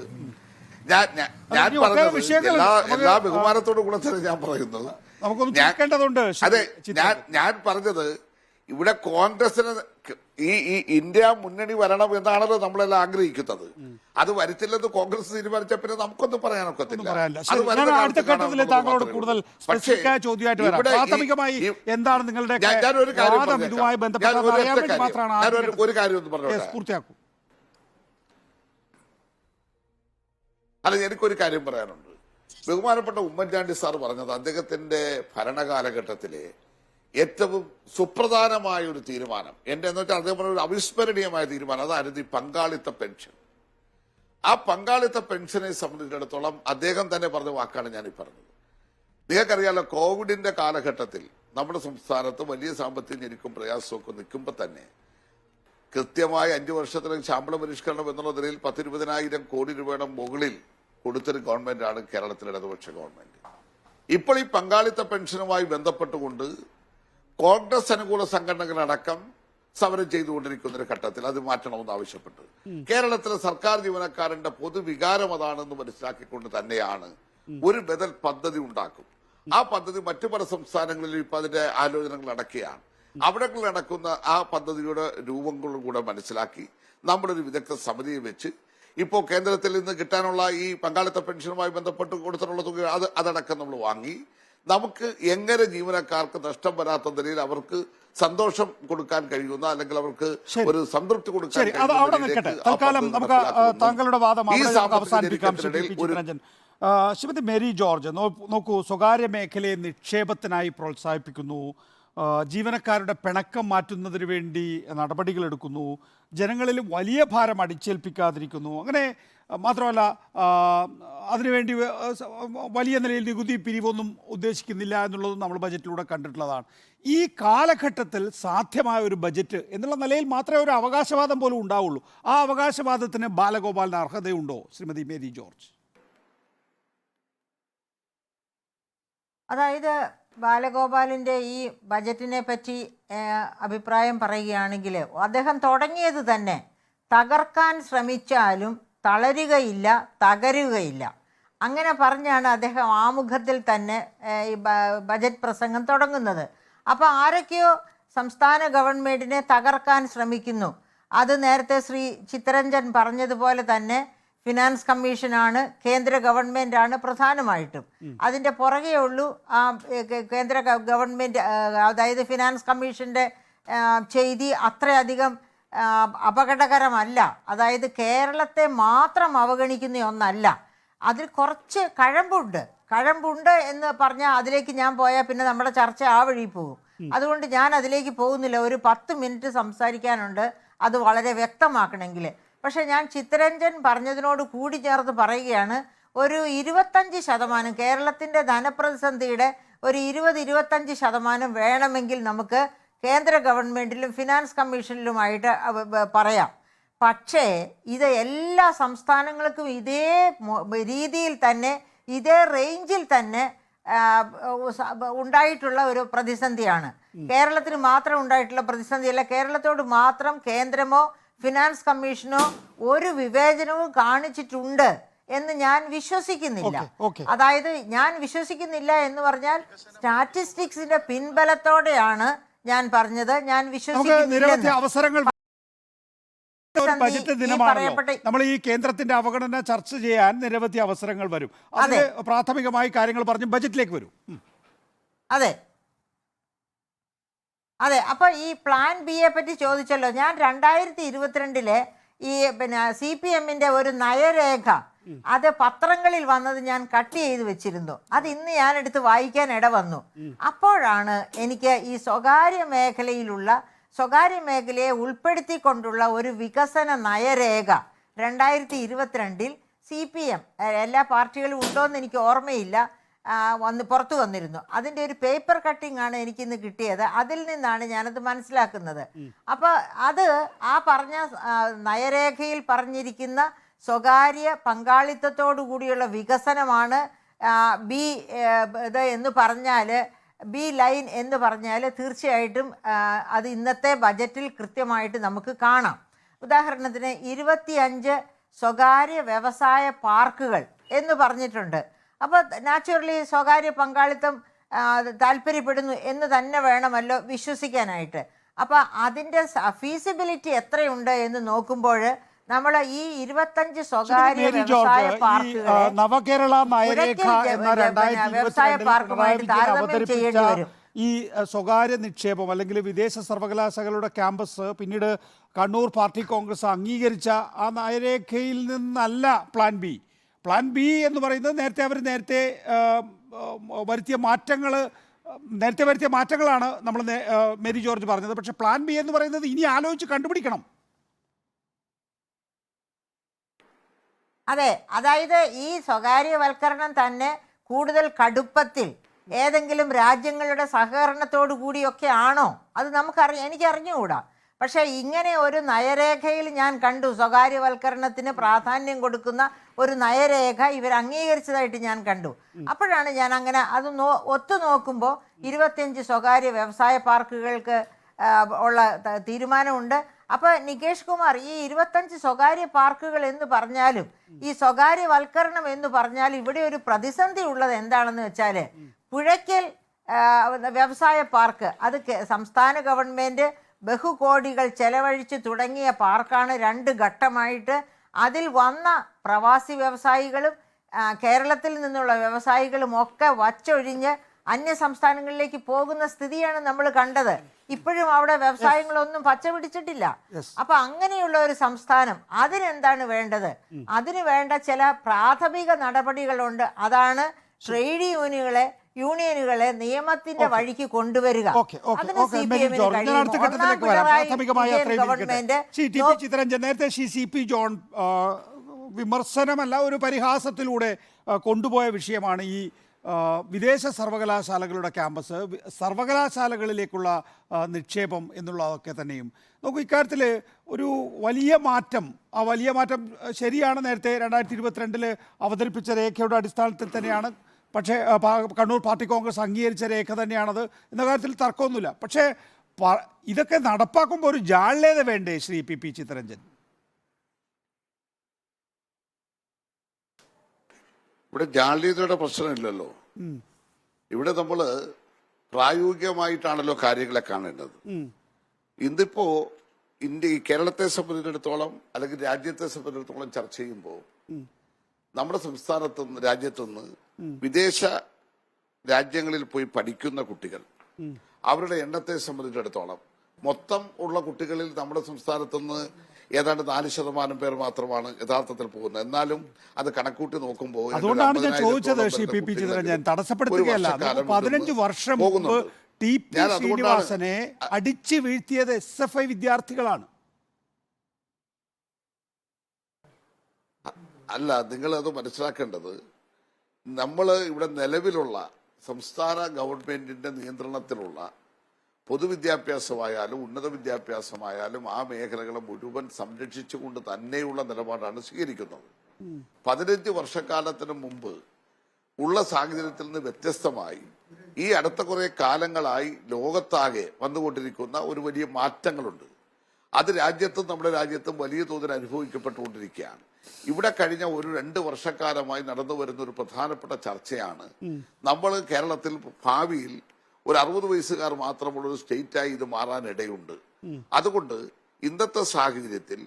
എല്ലാ ബഹുമാനത്തോടും കൂടെ തന്നെ ഞാൻ പറയുന്നത്, അതെ, ഞാൻ പറഞ്ഞത് ഇവിടെ കോൺഗ്രസിന് ഈ ഇന്ത്യ മുന്നണി വരണം എന്നാണല്ലോ നമ്മളെല്ലാം ആഗ്രഹിക്കുന്നത്. അത് വരുത്തില്ലെന്ന് കോൺഗ്രസ് തീരുമാനിച്ച പിന്നെ നമുക്കൊന്നും പറയാനൊക്കത്തില്ല. ഒരു കാര്യം ഒന്ന് പറഞ്ഞോട്ടെ. അല്ല, എനിക്കൊരു കാര്യം പറയാനുണ്ട്. ബഹുമാനപ്പെട്ട ഉമ്മൻചാണ്ടി സാർ പറഞ്ഞത് അദ്ദേഹത്തിന്റെ ഭരണകാലഘട്ടത്തിലെ ഏറ്റവും സുപ്രധാനമായ ഒരു തീരുമാനം എന്ന് വെച്ചാൽ അദ്ദേഹം പറഞ്ഞ ഒരു അവിസ്മരണീയമായ തീരുമാനം, അതായിരുന്നു ഈ പങ്കാളിത്ത പെൻഷൻ. ആ പങ്കാളിത്ത പെൻഷനെ സംബന്ധിച്ചിടത്തോളം അദ്ദേഹം തന്നെ പറഞ്ഞ വാക്കാണ് ഞാനീ പറഞ്ഞത്. നിങ്ങൾക്കറിയാലോ, കോവിഡിന്റെ കാലഘട്ടത്തിൽ നമ്മുടെ സംസ്ഥാനത്ത് വലിയ സാമ്പത്തിക ഞെരുക്കും പ്രയാസമൊക്കെ നിൽക്കുമ്പോൾ തന്നെ കൃത്യമായി 5 വർഷത്തിലേക്ക് ശമ്പള പരിഷ്കരണം എന്നുള്ള നിലയിൽ 10-20,000 കോടി രൂപയുടെ മുകളിൽ കൊടുത്തൊരു ഗവൺമെന്റാണ് കേരളത്തിലെ ഇടതുപക്ഷ ഗവൺമെന്റ്. ഇപ്പോൾ ഈ പങ്കാളിത്ത പെൻഷനുമായി ബന്ധപ്പെട്ടുകൊണ്ട് കോൺഗ്രസ് അനുകൂല സംഘടനകളടക്കം സമരം ചെയ്തുകൊണ്ടിരിക്കുന്ന ഒരു ഘട്ടത്തിൽ അത് മാറ്റണമെന്ന് ആവശ്യപ്പെട്ടു. കേരളത്തിലെ സർക്കാർ ജീവനക്കാരന്റെ പൊതുവികാരം അതാണെന്ന് മനസ്സിലാക്കിക്കൊണ്ട് തന്നെയാണ് ഒരു ബദൽ പദ്ധതി ഉണ്ടാക്കും. ആ പദ്ധതി മറ്റു പല സംസ്ഥാനങ്ങളിലും ഇപ്പൊ അതിന്റെ ആലോചനകൾ നടക്കുകയാണ്. അവിടെ നടക്കുന്ന ആ പദ്ധതിയുടെ രൂപങ്ങളും കൂടെ മനസ്സിലാക്കി നമ്മളൊരു വിദഗ്ധ സമിതിയെ വെച്ച് ഇപ്പോൾ കേന്ദ്രത്തിൽ നിന്ന് കിട്ടാനുള്ള ഈ പങ്കാളിത്ത പെൻഷനുമായി ബന്ധപ്പെട്ട് കൊടുത്തിട്ടുള്ള തുക അതടക്കം നമ്മൾ വാങ്ങി നമുക്ക് എങ്ങനെ ജീവനക്കാർക്ക് നഷ്ടം വരാത്ത നിലയിൽ അവർക്ക് സന്തോഷം കൊടുക്കാൻ കഴിയുന്ന, അല്ലെങ്കിൽ അവർക്ക് ഒരു സംതൃപ്തി കൊടുക്കാൻ താങ്കളുടെ വാദം അവസാനിപ്പിക്കാം. ശ്രീമതി മേരി ജോർജ്, നോക്കൂ, സ്വകാര്യ മേഖലയെ നിക്ഷേപത്തിനായി പ്രോത്സാഹിപ്പിക്കുന്നു, ജീവനക്കാരുടെ പിണക്കം മാറ്റുന്നതിന് വേണ്ടി നടപടികൾ എടുക്കുന്നു, ജനങ്ങളിൽ വലിയ ഭാരം അടിച്ചേൽപ്പിക്കാതിരിക്കുന്നു. അങ്ങനെ മാത്രമല്ല, അതിനുവേണ്ടി വലിയ നിലയിൽ നികുതി പിരിവൊന്നും ഉദ്ദേശിക്കുന്നില്ല എന്നുള്ളതും നമ്മൾ ബജറ്റിലൂടെ കണ്ടിട്ടുള്ളതാണ്. ഈ കാലഘട്ടത്തിൽ സാധ്യമായ ഒരു ബജറ്റ് എന്നുള്ള നിലയിൽ മാത്രമേ ഒരു അവകാശവാദം പോലും ഉണ്ടാവുള്ളൂ. ആ അവകാശവാദത്തിന് ബാലഗോപാലിന് അർഹതയുണ്ടോ, ശ്രീമതി മേരി ജോർജ്? അതായത് ബാലഗോപാലിൻ്റെ ഈ ബജറ്റിനെ പറ്റി അഭിപ്രായം പറയുകയാണെങ്കിൽ അദ്ദേഹം തുടങ്ങിയത് തന്നെ തകർക്കാൻ ശ്രമിച്ചാലും തളരുകയില്ല, തകരുകയില്ല. അങ്ങനെ പറഞ്ഞാണ് അദ്ദേഹം ആമുഖത്തിൽ തന്നെ ഈ ബജറ്റ് പ്രസംഗം തുടങ്ങുന്നത്. അപ്പോൾ ആരൊക്കെയോ സംസ്ഥാന ഗവൺമെൻറ്റിനെ തകർക്കാൻ ശ്രമിക്കുന്നു. അത് നേരത്തെ ശ്രീ ചിത്തരഞ്ജൻ പറഞ്ഞതുപോലെ തന്നെ ഫിനാൻസ് കമ്മീഷനാണ്, കേന്ദ്ര ഗവൺമെൻറ്റാണ് പ്രധാനമായിട്ടും. അതിൻ്റെ പുറകെ ഉള്ളൂ കേന്ദ്ര ഗവൺമെൻറ്, അതായത് ഫിനാൻസ് കമ്മീഷൻ്റെ ചെയ്തി അത്രയധികം അപകടകരമല്ല. അതായത് കേരളത്തെ മാത്രം അവഗണിക്കുന്ന ഒന്നല്ല, അതിൽ കുറച്ച് കഴമ്പുണ്ട് എന്ന് പറഞ്ഞാൽ അതിലേക്ക് ഞാൻ പോയാൽ പിന്നെ നമ്മുടെ ചർച്ച ആ വഴി പോകും. അതുകൊണ്ട് ഞാൻ അതിലേക്ക് പോകുന്നില്ല. ഒരു 10 മിനിറ്റ് സംസാരിക്കാനുണ്ട്, അത് വളരെ വ്യക്തമാക്കണമെങ്കിൽ. പക്ഷേ ഞാൻ ചിത്തരഞ്ജൻ പറഞ്ഞതിനോട് കൂടി ചേർത്ത് പറയുകയാണ്, ഒരു 25% കേരളത്തിൻ്റെ ധനപ്രതിസന്ധിയുടെ ഒരു 20-25% വേണമെങ്കിൽ നമുക്ക് കേന്ദ്ര ഗവൺമെൻറ്റിലും ഫിനാൻസ് കമ്മീഷനിലുമായിട്ട് പറയാം. പക്ഷേ ഇത് എല്ലാ സംസ്ഥാനങ്ങൾക്കും ഇതേ രീതിയിൽ തന്നെ, ഇതേ റേഞ്ചിൽ തന്നെ ഉണ്ടായിട്ടുള്ള ഒരു പ്രതിസന്ധിയാണ്. കേരളത്തിന് മാത്രം ഉണ്ടായിട്ടുള്ള പ്രതിസന്ധിയല്ല. കേരളത്തോട് മാത്രം കേന്ദ്രമോ ഫിനാൻസ് കമ്മീഷനോ ഒരു വിവേചനവും കാണിച്ചിട്ടുണ്ട് എന്ന് ഞാൻ വിശ്വസിക്കുന്നില്ല. അതായത് ഞാൻ വിശ്വസിക്കുന്നില്ല എന്ന് പറഞ്ഞാൽ സ്റ്റാറ്റിസ്റ്റിക്സിന്റെ പിൻബലത്തോടെയാണ് ഞാൻ പറഞ്ഞത്. ഞാൻ വിശ്വസിക്കുന്നില്ല. അവസരങ്ങൾ ബജറ്റ് ദിനമാണല്ലോ, നമ്മൾ ഈ കേന്ദ്രത്തിന്റെ അവഗണന ചർച്ച ചെയ്യാൻ നിരവധി അവസരങ്ങൾ വരും. അതിന് പ്രാഥമികമായി കാര്യങ്ങൾ പറഞ്ഞ് ബജറ്റിലേക്ക് വരും. അതെ. അപ്പോൾ ഈ പ്ലാൻ ബിയെ പറ്റി ചോദിച്ചല്ലോ. ഞാൻ 2022 ഈ CPM-ന്റെ ഒരു നയരേഖ അത് പത്രങ്ങളിൽ വന്നത് ഞാൻ കട്ട് ചെയ്ത് വെച്ചിരുന്നു. അത് ഇന്ന് ഞാൻ എടുത്ത് വായിക്കാൻ ഇടവന്നു. അപ്പോഴാണ് എനിക്ക് ഈ സ്വകാര്യ മേഖലയെ ഉൾപ്പെടുത്തിക്കൊണ്ടുള്ള ഒരു വികസന നയരേഖ 2022 CPM എല്ലാ പാർട്ടികളും ഉണ്ടോയെന്ന് എനിക്ക് ഓർമ്മയില്ല, പുറത്തു വന്നിരുന്നു. അതിൻ്റെ ഒരു പേപ്പർ കട്ടിംഗ് ആണ് എനിക്കിന്ന് കിട്ടിയത്. അതിൽ നിന്നാണ് ഞാനത് മനസ്സിലാക്കുന്നത്. അപ്പോൾ അത് ആ പറഞ്ഞ നയരേഖയിൽ പറഞ്ഞിരിക്കുന്ന സ്വകാര്യ പങ്കാളിത്തത്തോടു കൂടിയുള്ള വികസനമാണ് ബി എന്ന് പറഞ്ഞാൽ, ബി ലൈൻ എന്ന് പറഞ്ഞാൽ തീർച്ചയായിട്ടും അത് ഇന്നത്തെ ബജറ്റിൽ കൃത്യമായിട്ട് നമുക്ക് കാണാം. ഉദാഹരണത്തിന് 25 സ്വകാര്യ വ്യവസായ പാർക്കുകൾ എന്ന് പറഞ്ഞിട്ടുണ്ട്. അപ്പോൾ നാച്ചുറലി സ്വകാര്യ പങ്കാളിത്തം താല്പര്യപ്പെടുന്നു എന്ന് തന്നെ വേണമല്ലോ വിശ്വസിക്കാനായിട്ട്. അപ്പോൾ അതിൻ്റെ ഫീസിബിലിറ്റി എത്രയുണ്ട് എന്ന് നോക്കുമ്പോൾ നമ്മൾ ഈ 25 സ്വകാര്യ വ്യവസായ പാർക്കുകളെ നവകേരള നയരേഖ എന്ന വ്യവസായ പാർക്കുമായിട്ട് താരതമ്യം ചെയ്യേണ്ടി വരും. ഈ സ്വകാര്യ നിക്ഷേപം അല്ലെങ്കിൽ വിദേശ സർവകലാശാലകളുടെ ക്യാമ്പസ് പിന്നീട് കണ്ണൂർ പാർട്ടി കോൺഗ്രസ് അംഗീകരിച്ച ആ നയരേഖയിൽ നിന്നല്ല പ്ലാൻ ബി എന്ന് പറയുന്നത് നേരത്തെ വരുത്തിയ മാറ്റങ്ങളാണ് നമ്മൾ മേരി ജോർജ് പറഞ്ഞത്. പക്ഷേ പ്ലാൻ ബി എന്ന് പറയുന്നത് ഇനി ആലോചിച്ച് കണ്ടുപിടിക്കണം. അതെ, അതായത് ഈ സ്വകാര്യവൽക്കരണം തന്നെ കൂടുതൽ കടുപ്പത്തിൽ ഏതെങ്കിലും രാജ്യങ്ങളുടെ സഹകരണത്തോടു കൂടിയൊക്കെ ആണോ അത് എനിക്ക് അറിഞ്ഞുകൂടാ. പക്ഷേ ഇങ്ങനെ ഒരു നയരേഖയിൽ ഞാൻ കണ്ടു, സ്വകാര്യവൽക്കരണത്തിന് പ്രാധാന്യം കൊടുക്കുന്ന ഒരു നയരേഖ ഇവർ അംഗീകരിച്ചതായിട്ട് ഞാൻ കണ്ടു. അപ്പോഴാണ് ഞാൻ അങ്ങനെ അത് ഒത്തു നോക്കുമ്പോൾ 25 സ്വകാര്യ വ്യവസായ പാർക്കുകൾക്ക് ഉള്ള തീരുമാനമുണ്ട്. അപ്പോൾ നികേഷ് കുമാർ, ഈ 25 സ്വകാര്യ പാർക്കുകൾ എന്ന് പറഞ്ഞാലും ഈ സ്വകാര്യവൽക്കരണം എന്ന് പറഞ്ഞാൽ ഇവിടെ ഒരു പ്രതിസന്ധി ഉള്ളത് എന്താണെന്ന് വെച്ചാൽ, പുഴയ്ക്കൽ വ്യവസായ പാർക്ക് അത് സംസ്ഥാന ഗവൺമെൻറ് ബഹുകോടികൾ ചെലവഴിച്ച് തുടങ്ങിയ പാർക്കാണ്. 2 ഘട്ടമായിട്ട് അതിൽ വന്ന പ്രവാസി വ്യവസായികളും കേരളത്തിൽ നിന്നുള്ള വ്യവസായികളും ഒക്കെ വച്ചൊഴിഞ്ഞ് അന്യ സംസ്ഥാനങ്ങളിലേക്ക് പോകുന്ന സ്ഥിതിയാണ് നമ്മൾ കണ്ടത്. ഇപ്പോഴും അവിടെ വ്യവസായങ്ങളൊന്നും പച്ച പിടിച്ചിട്ടില്ല. അപ്പൊ അങ്ങനെയുള്ള ഒരു സംസ്ഥാനം, അതിനെന്താണ് വേണ്ടത്? അതിന് വേണ്ട ചില പ്രാഥമിക നടപടികളുണ്ട്. അതാണ് ട്രേഡ് യൂണിയനുകളെ നിയമത്തിന്റെ വഴിക്ക് കൊണ്ടുവരിക. നേരത്തെ CP ജോൺ വിമർശനമല്ല, ഒരു പരിഹാസത്തിലൂടെ കൊണ്ടുപോയ വിഷയമാണ് ഈ വിദേശ സർവകലാശാലകളുടെ ക്യാമ്പസ്, സർവകലാശാലകളിലേക്കുള്ള നിക്ഷേപം എന്നുള്ളതൊക്കെ തന്നെയും. നോക്കൂ, ഇക്കാര്യത്തിൽ ഒരു വലിയ മാറ്റം ശരിയാണ്. നേരത്തെ 2022 അവതരിപ്പിച്ച രേഖയുടെ അടിസ്ഥാനത്തിൽ തന്നെയാണ്. പക്ഷേ കണ്ണൂർ പാർട്ടി കോൺഗ്രസ് അംഗീകരിച്ച രേഖ തന്നെയാണത് എന്ന കാര്യത്തിൽ തർക്കമൊന്നുമില്ല. പക്ഷേ ഇതൊക്കെ നടപ്പാക്കുമ്പോൾ ഒരു ജാള്യത വേണ്ടേ ശ്രീ PP ചിത്തരഞ്ജൻ? ഇവിടെ ജാള്യതയുടെ പ്രശ്നമില്ലല്ലോ. ഇവിടെ നമ്മൾ പ്രായോഗികമായിട്ടാണല്ലോ കാര്യങ്ങളെ കാണേണ്ടത്. ഇന്നിപ്പോ ഈ കേരളത്തെ സംബന്ധിച്ചിടത്തോളം അല്ലെങ്കിൽ രാജ്യത്തെ സംബന്ധിച്ചിടത്തോളം ചർച്ച ചെയ്യുമ്പോൾ നമ്മുടെ സംസ്ഥാനത്തുനിന്ന് രാജ്യത്തുനിന്ന് വിദേശ രാജ്യങ്ങളിൽ പോയി പഠിക്കുന്ന കുട്ടികൾ അവരുടെ എണ്ണത്തെ സംബന്ധിച്ചിടത്തോളം മൊത്തം ഉള്ള കുട്ടികളിൽ നമ്മുടെ സംസ്ഥാനത്തുനിന്ന് ഏതാണ്ട് 4% പേർ മാത്രമാണ് യഥാർത്ഥത്തിൽ പോകുന്നത്. എന്നാലും അത് കണക്കൂട്ടി നോക്കുമ്പോൾ അതുകൊണ്ടാണ് ഞാൻ ചോദിച്ചത് ശ്രീ പി പി ചിത്ര, ഞാൻ തടസ്സപ്പെടുത്തുകയല്ല. 15 വർഷം മുമ്പ് ടി പി ശ്രീനിവാസനെ അടിച്ചു വീഴ്ത്തിയത് SFI വിദ്യാർത്ഥികളാണ്. അല്ല, നിങ്ങൾ അത് മനസ്സിലാക്കേണ്ടത്, നമ്മൾ ഇവിടെ നിലവിലുള്ള സംസ്ഥാന ഗവൺമെന്റിന്റെ നിയന്ത്രണത്തിലുള്ള പൊതുവിദ്യാഭ്യാസമായാലും ഉന്നത വിദ്യാഭ്യാസമായാലും ആ മേഖലകളെ മുഴുവൻ സംരക്ഷിച്ചുകൊണ്ട് തന്നെയുള്ള നിലപാടാണ് സ്വീകരിക്കുന്നത്. 15 വർഷക്കാലത്തിന് മുമ്പ് ഉള്ള സാഹചര്യത്തിൽ നിന്ന് വ്യത്യസ്തമായി ഈ അടുത്ത കുറെ കാലങ്ങളായി ലോകത്താകെ വന്നുകൊണ്ടിരിക്കുന്ന ഒരു വലിയ മാറ്റങ്ങളുണ്ട്. അത് രാജ്യത്തും നമ്മുടെ രാജ്യത്തും വലിയ തോതിൽ അനുഭവിക്കപ്പെട്ടുകൊണ്ടിരിക്കുകയാണ്. ഇവിടെ കഴിഞ്ഞ 1-2 വർഷക്കാലമായി നടന്നു വരുന്ന ഒരു പ്രധാനപ്പെട്ട ചർച്ചയാണ് നമ്മൾ കേരളത്തിൽ ഭാവിയിൽ ഒരു 60 വയസ്സുകാർ മാത്രമുള്ള ഒരു സ്റ്റേറ്റായി ഇത് മാറാനിടയുണ്ട്. അതുകൊണ്ട് ഇന്നത്തെ സാഹചര്യത്തിൽ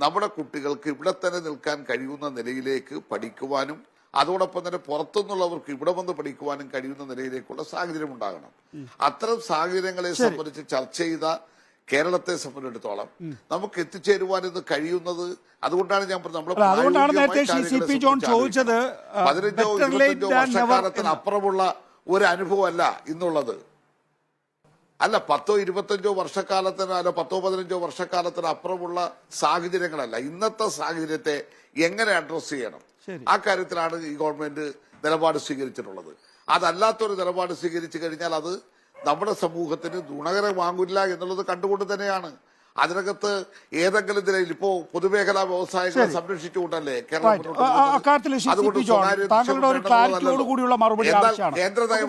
നമ്മുടെ കുട്ടികൾക്ക് ഇവിടെ തന്നെ നിൽക്കാൻ കഴിയുന്ന നിലയിലേക്ക് പഠിക്കുവാനും അതോടൊപ്പം തന്നെ പുറത്തുനിന്നുള്ളവർക്ക് ഇവിടെ വന്ന് പഠിക്കുവാനും കഴിയുന്ന നിലയിലേക്കുള്ള സാഹചര്യം ഉണ്ടാകണം. അത്തരം സാഹചര്യങ്ങളെ സംബന്ധിച്ച് ചർച്ച ചെയ്ത കേരളത്തെ സംബന്ധിച്ചിടത്തോളം നമുക്ക് എത്തിച്ചേരുവാൻ ഇത് കഴിയുന്നത് അതുകൊണ്ടാണ് ഞാൻ അതുകൊണ്ടാണ് നേരത്തെ സി പി ജോൺ ചോദിച്ചത് 15-25 വർഷക്കാലത്തിന് അപ്പുറമുള്ള ഒരു അനുഭവമല്ല ഇന്നുള്ളത്. അല്ല 10-25 വർഷക്കാലത്തിന് അല്ല 10-15 വർഷക്കാലത്തിന് അപ്പുറമുള്ള സാഹചര്യങ്ങളല്ല. ഇന്നത്തെ സാഹചര്യത്തെ എങ്ങനെ അഡ്രസ് ചെയ്യണം ആ കാര്യത്തിലാണ് ഈ ഗവൺമെന്റ് നിലപാട് സ്വീകരിച്ചിട്ടുള്ളത്. അതല്ലാത്തൊരു നിലപാട് സ്വീകരിച്ചു കഴിഞ്ഞാൽ അത് നമ്മുടെ സമൂഹത്തിന് ഗുണകരമാകില്ല എന്നുള്ളത് കണ്ടുകൊണ്ട് തന്നെയാണ്. അതിനകത്ത് ഏതെങ്കിലും നിലയിൽ ഇപ്പോ പൊതുമേഖലാ വ്യവസായങ്ങളെ സംരക്ഷിച്ചുകൊണ്ടല്ലേ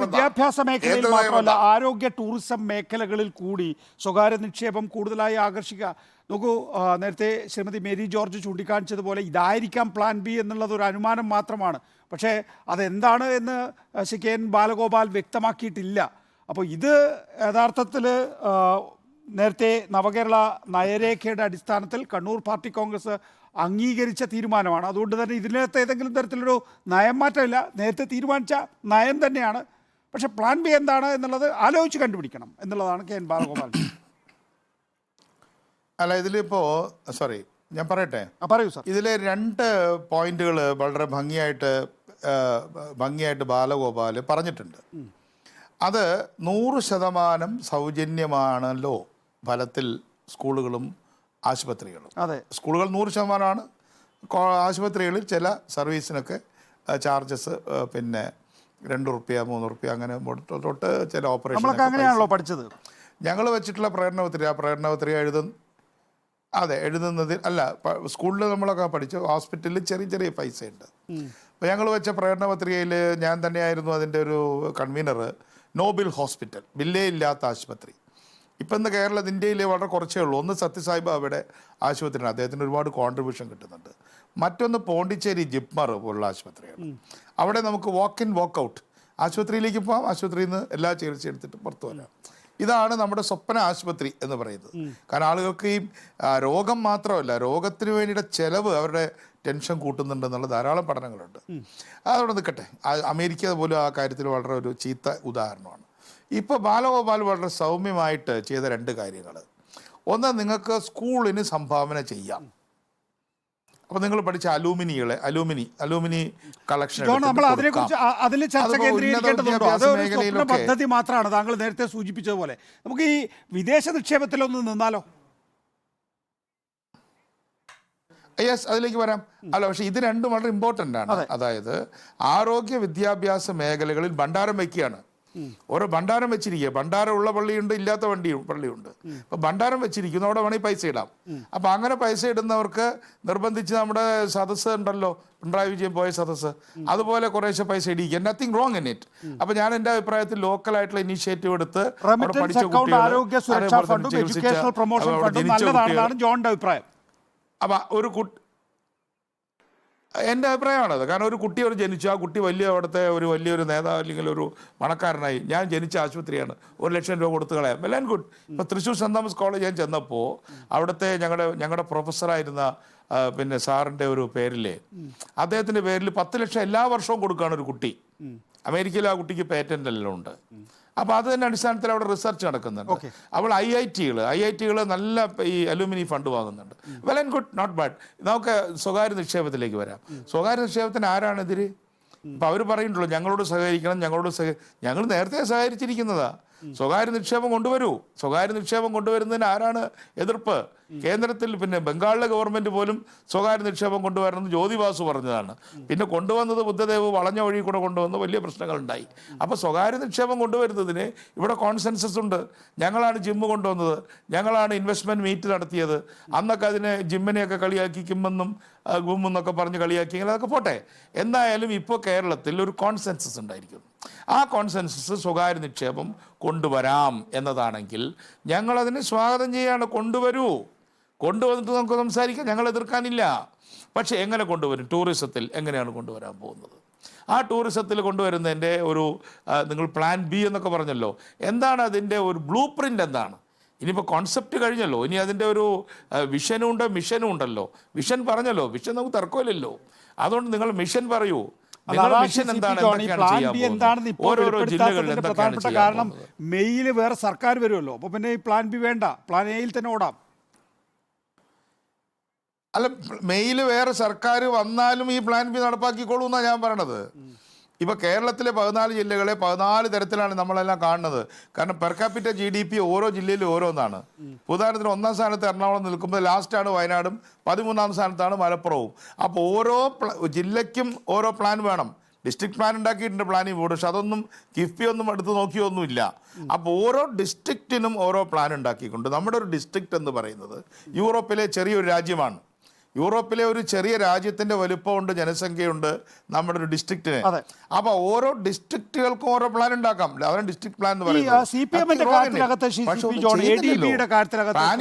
വിദ്യാഭ്യാസ മേഖലയിൽ മാത്രമല്ല ആരോഗ്യ ടൂറിസം മേഖലകളിൽ കൂടി സ്വകാര്യ നിക്ഷേപം കൂടുതലായി ആകർഷിക്കുക. നോക്കൂ, നേരത്തെ ശ്രീമതി മേരി ജോർജ് ചൂണ്ടിക്കാണിച്ചതുപോലെ ഇതായിരിക്കാം പ്ലാൻ ബി എന്നുള്ളത് ഒരു അനുമാനം മാത്രമാണ്. പക്ഷേ അതെന്താണ് എന്ന് ശ്രീ കെ എൻ ബാലഗോപാൽ വ്യക്തമാക്കിയിട്ടില്ല. അപ്പോൾ ഇത് യഥാർത്ഥത്തിൽ നേരത്തെ നവകേരള നയരേഖയുടെ അടിസ്ഥാനത്തിൽ കണ്ണൂർ പാർട്ടി കോൺഗ്രസ് അംഗീകരിച്ച തീരുമാനമാണ്. അതുകൊണ്ട് തന്നെ ഇതിനകത്ത് ഏതെങ്കിലും തരത്തിലൊരു നയം മാറ്റമില്ല, നേരത്തെ തീരുമാനിച്ച നയം തന്നെയാണ്. പക്ഷെ പ്ലാൻ ബി എന്താണ് എന്നുള്ളത് ആലോചിച്ച് കണ്ടുപിടിക്കണം എന്നുള്ളതാണ് കെ എൻ ബാലഗോപാൽ. അല്ല, ഇതിലിപ്പോൾ ഞാൻ പറയട്ടെ. പറയൂ സാർ. ഇതിലെ 2 പോയിന്റുകൾ വളരെ ഭംഗിയായിട്ട് ബാലഗോപാൽ പറഞ്ഞിട്ടുണ്ട്. അത് 100% സൗജന്യമാണല്ലോ ഫലത്തിൽ സ്കൂളുകളും ആശുപത്രികളും. അതെ, സ്കൂളുകൾ 100%ആണ്. ആശുപത്രികളിൽ ചില സർവീസിനൊക്കെ ചാർജസ് പിന്നെ 2 റുപ്യ 3 റുപ്യ അങ്ങനെ തൊട്ട് ചില ഓപ്പറേഷൻ അങ്ങനെയാണല്ലോ പഠിച്ചത്. ഞങ്ങൾ വെച്ചിട്ടുള്ള പ്രകടനപത്രിക എഴുതുന്നതിൽ അല്ല, സ്കൂളിൽ നമ്മളൊക്കെ പഠിച്ചു, ഹോസ്പിറ്റലിൽ ചെറിയ പൈസയുണ്ട്. അപ്പോൾ ഞങ്ങൾ വെച്ച പ്രകടനപത്രികയിൽ ഞാൻ തന്നെയായിരുന്നു അതിൻ്റെ ഒരു കൺവീനർ. നോബിൽ ഹോസ്പിറ്റൽ, ബില്ലേ ഇല്ലാത്ത ആശുപത്രി. ഇപ്പം ഇന്ന് ഇന്ത്യയിൽ വളരെ കുറച്ചേ ഉള്ളൂ. ഒന്ന് സത്യസായിബാബയുടെ ആശുപത്രിയാണ്, അദ്ദേഹത്തിന് ഒരുപാട് കോൺട്രിബ്യൂഷൻ കിട്ടുന്നുണ്ട്. മറ്റൊന്ന് പോണ്ടിച്ചേരി ജിപ്മർ പോലുള്ള ആശുപത്രിയാണ്. അവിടെ നമുക്ക് വാക്ക് ഇൻ വാക്ക് ഔട്ട്, ആശുപത്രിയിലേക്ക് പോകാം, ആശുപത്രിയിൽ നിന്ന് എല്ലാ ചികിത്സ എടുത്തിട്ട് പുറത്തു വരാം. ഇതാണ് നമ്മുടെ സ്വപ്ന ആശുപത്രി എന്ന് പറയുന്നത്. കാരണം ആളുകൾക്ക് ഈ രോഗം മാത്രമല്ല, രോഗത്തിന് വേണ്ടിയുടെ ചെലവ് അവരുടെ ടെൻഷൻ കൂട്ടുന്നുണ്ടെന്നുള്ള ധാരാളം പഠനങ്ങളുണ്ട്. അതവിടെ നിൽക്കട്ടെ. അമേരിക്ക പോലും ആ കാര്യത്തിൽ വളരെ ഒരു ചീത്ത ഉദാഹരണമാണ്. ഇപ്പോൾ ബാലഗോപാൽ വളരെ സൗമ്യമായിട്ട് ചെയ്ത 2 കാര്യങ്ങൾ. ഒന്ന്, നിങ്ങൾക്ക് സ്കൂളിന് സംഭാവന ചെയ്യാം. അപ്പോൾ നിങ്ങൾ പഠിച്ച അലൂമിനി കളക്ഷൻ പദ്ധതി മാത്രമാണ് താങ്കൾ നേരത്തെ സൂചിപ്പിച്ചതുപോലെ. നമുക്ക് ഈ വിദേശ നിക്ഷേപത്തിലൊന്ന് നിന്നാലോ? യെസ്, അതിലേക്ക് വരാം. അല്ല, പക്ഷേ ഇത് 2 വളരെ ഇമ്പോർട്ടൻ്റ് ആണ്. അതായത് ആരോഗ്യ വിദ്യാഭ്യാസ മേഖലകളിൽ ഭണ്ഡാരം വയ്ക്കുകയാണ്. ഓരോ ഭണ്ഡാരം വെച്ചിരിക്കുക. ഭണ്ഡാരം ഉള്ള പള്ളിയുണ്ട്, ഇല്ലാത്ത പള്ളിയുണ്ട്. അപ്പോൾ ഭണ്ഡാരം വെച്ചിരിക്കുന്നു, അവിടെ വേണമെങ്കിൽ പൈസ ഇടാം. അപ്പോൾ അങ്ങനെ പൈസ ഇടുന്നവർക്ക് നിർബന്ധിച്ച് നമ്മുടെ സദസ്സ് ഉണ്ടല്ലോ, പിണറായി വിജയൻ പോയ സദസ്സ്, അതുപോലെ കുറേശ്ശെ പൈസ ഇടിക്കുക. Nothing wrong in it. അപ്പോൾ ഞാൻ എൻ്റെ അഭിപ്രായത്തിൽ ലോക്കലായിട്ടുള്ള ഇനിഷ്യേറ്റീവ് എടുത്ത് പഠിച്ച കുട്ടികൾ, അഭിപ്രായം. അപ്പോൾ എൻ്റെ അഭിപ്രായമാണത്. കാരണം ഒരു കുട്ടി ജനിച്ചു, ആ കുട്ടി അവിടുത്തെ വലിയൊരു നേതാവ് അല്ലെങ്കിൽ ഒരു പണക്കാരനായി. ഞാൻ ജനിച്ച ആശുപത്രിയാണ്, 1 ലക്ഷം രൂപ കൊടുത്തു കളയാം, വെൽ ആൻഡ് ഗുഡ്. ഇപ്പോൾ തൃശ്ശൂർ സെൻറ് തോമസ് കോളേജ് ഞാൻ ചെന്നപ്പോൾ അവിടുത്തെ ഞങ്ങളുടെ പ്രൊഫസറായിരുന്ന പിന്നെ സാറിൻ്റെ ഒരു പേരിലെ അദ്ദേഹത്തിൻ്റെ പേരിൽ 10 ലക്ഷം എല്ലാ വർഷവും കൊടുക്കുകയാണ് ഒരു കുട്ടി. അമേരിക്കയിൽ ആ കുട്ടിക്ക് പേറ്റൻ്റ് എല്ലാം ഉണ്ട്. അപ്പോൾ അത് തന്നെ അടിസ്ഥാനത്തിൽ അവിടെ റിസർച്ച് നടക്കുന്നുണ്ട്. അവൾ ഐ ഐ ടികൾ നല്ല ഈ അലൂമിനി ഫണ്ട് വാങ്ങുന്നുണ്ട്. Well and good, not bad. നമുക്ക് സ്വകാര്യ നിക്ഷേപത്തിലേക്ക് വരാം. സ്വകാര്യ നിക്ഷേപത്തിന് ആരാണ് എതിര്? ഇപ്പം അവർ പറയുന്നുള്ളൂ ഞങ്ങളോട് സഹകരിക്കണം, ഞങ്ങൾ നേരത്തെ സഹകരിച്ചിരിക്കുന്നതാ. സ്വകാര്യ നിക്ഷേപം കൊണ്ടുവരൂ. സ്വകാര്യ നിക്ഷേപം കൊണ്ടുവരുന്നതിന് ആരാണ് എതിർപ്പ്? കേന്ദ്രത്തിൽ പിന്നെ ബംഗാളിലെ ഗവൺമെൻറ് പോലും സ്വകാര്യ നിക്ഷേപം കൊണ്ടുവരണമെന്ന് ജ്യോതിബാസു പറഞ്ഞതാണ്. പിന്നെ കൊണ്ടുവന്നത് ബുദ്ധദേവ് വളഞ്ഞ വഴി കൂടെ കൊണ്ടുവന്ന് വലിയ പ്രശ്നങ്ങളുണ്ടായി. അപ്പോൾ സ്വകാര്യ നിക്ഷേപം കൊണ്ടുവരുന്നതിന് ഇവിടെ കോൺസെൻസസ് ഉണ്ട്. ഞങ്ങളാണ് ജിമ്മ് കൊണ്ടുവന്നത്, ഞങ്ങളാണ് ഇൻവെസ്റ്റ്മെൻറ്റ് മീറ്റ് നടത്തിയത്. അന്നൊക്കെ അതിനെ ജിമ്മിനെയൊക്കെ കളിയാക്കി കിമ്മെന്നും ഗുമ്മെന്നൊക്കെ പറഞ്ഞ് കളിയാക്കിയെങ്കിൽ അതൊക്കെ പോട്ടെ. എന്തായാലും ഇപ്പോൾ കേരളത്തിൽ ഒരു കോൺസെൻസസ് ഉണ്ടായിരിക്കും. ആ കോൺസെൻസസ് സ്വകാര്യ നിക്ഷേപം കൊണ്ടുവരാം എന്നതാണെങ്കിൽ ഞങ്ങളതിന് സ്വാഗതം ചെയ്യാണ്. കൊണ്ടുവന്നിട്ട് നമുക്ക് സംസാരിക്കാം, ഞങ്ങൾ എതിർക്കാനില്ല. പക്ഷേ എങ്ങനെ കൊണ്ടുവരും? ടൂറിസത്തിൽ എങ്ങനെയാണ് കൊണ്ടുവരാൻ പോകുന്നത്? ആ ടൂറിസത്തിൽ കൊണ്ടുവരുന്നതിൻ്റെ നിങ്ങൾ പ്ലാൻ ബി എന്നൊക്കെ പറഞ്ഞല്ലോ, എന്താണ് അതിൻ്റെ ഒരു ബ്ലൂ പ്രിൻ്റ് എന്താണ്? ഇനിയിപ്പോൾ കോൺസെപ്റ്റ് കഴിഞ്ഞല്ലോ, ഇനി അതിൻ്റെ ഒരു വിഷനും മിഷനും ഉണ്ടല്ലോ. വിഷൻ പറഞ്ഞല്ലോ, വിഷൻ നമുക്ക് തർക്കമില്ലല്ലോ. അതുകൊണ്ട് നിങ്ങൾ മിഷൻ പറയൂ. കാരണം മെയ്യിൽ വേറെ സർക്കാർ വരുമല്ലോ, അപ്പൊ പിന്നെ ഈ പ്ലാൻ ബി വേണ്ട, പ്ലാൻ എയിൽ തന്നെ ഓടാം. അല്ല, മെയ്യിൽ വേറെ സർക്കാർ വന്നാലും ഈ പ്ലാൻ ബി നടപ്പാക്കിക്കോളൂ എന്നാണ് ഞാൻ പറയണത്. ഇപ്പോൾ കേരളത്തിലെ 14 ജില്ലകളെ 14 തരത്തിലാണ് നമ്മളെല്ലാം കാണുന്നത്. കാരണം പെർ ക്യാപിറ്റ GDP ഓരോ ജില്ലയിലും ഓരോന്നാണ്. ഉദാഹരണത്തിന് 1ാം സ്ഥാനത്ത് എറണാകുളം നിൽക്കുമ്പോൾ ലാസ്റ്റാണ് വയനാടും, 13ാം സ്ഥാനത്താണ് മലപ്പുറവും. അപ്പോൾ ഓരോ ജില്ലയ്ക്കും ഓരോ പ്ലാൻ വേണം. ഡിസ്ട്രിക്ട് പ്ലാൻ ഉണ്ടാക്കിയിട്ടുണ്ട് പ്ലാനിങ് ബോർഡ്, പക്ഷെ അതൊന്നും കിഫ്ബി ഒന്നും എടുത്ത് നോക്കിയൊന്നുമില്ല. അപ്പോൾ ഓരോ ഡിസ്ട്രിക്റ്റിനും ഓരോ പ്ലാൻ ഉണ്ടാക്കിക്കൊണ്ട് നമ്മുടെ ഒരു ഡിസ്ട്രിക്റ്റ് എന്ന് പറയുന്നത് യൂറോപ്പിലെ ചെറിയൊരു രാജ്യമാണ്. യൂറോപ്പിലെ ഒരു ചെറിയ രാജ്യത്തിന്റെ വലുപ്പമുണ്ട്, ജനസംഖ്യയുണ്ട് നമ്മുടെ ഒരു ഡിസ്ട്രിക്റ്റിന്. അപ്പൊ ഓരോ ഡിസ്ട്രിക്റ്റുകൾക്കും ഓരോ പ്ലാൻ ഉണ്ടാക്കാം. അവരുടെ ഡിസ്ട്രിക്ട് പ്ലാൻ എന്ന് പറയുന്നത്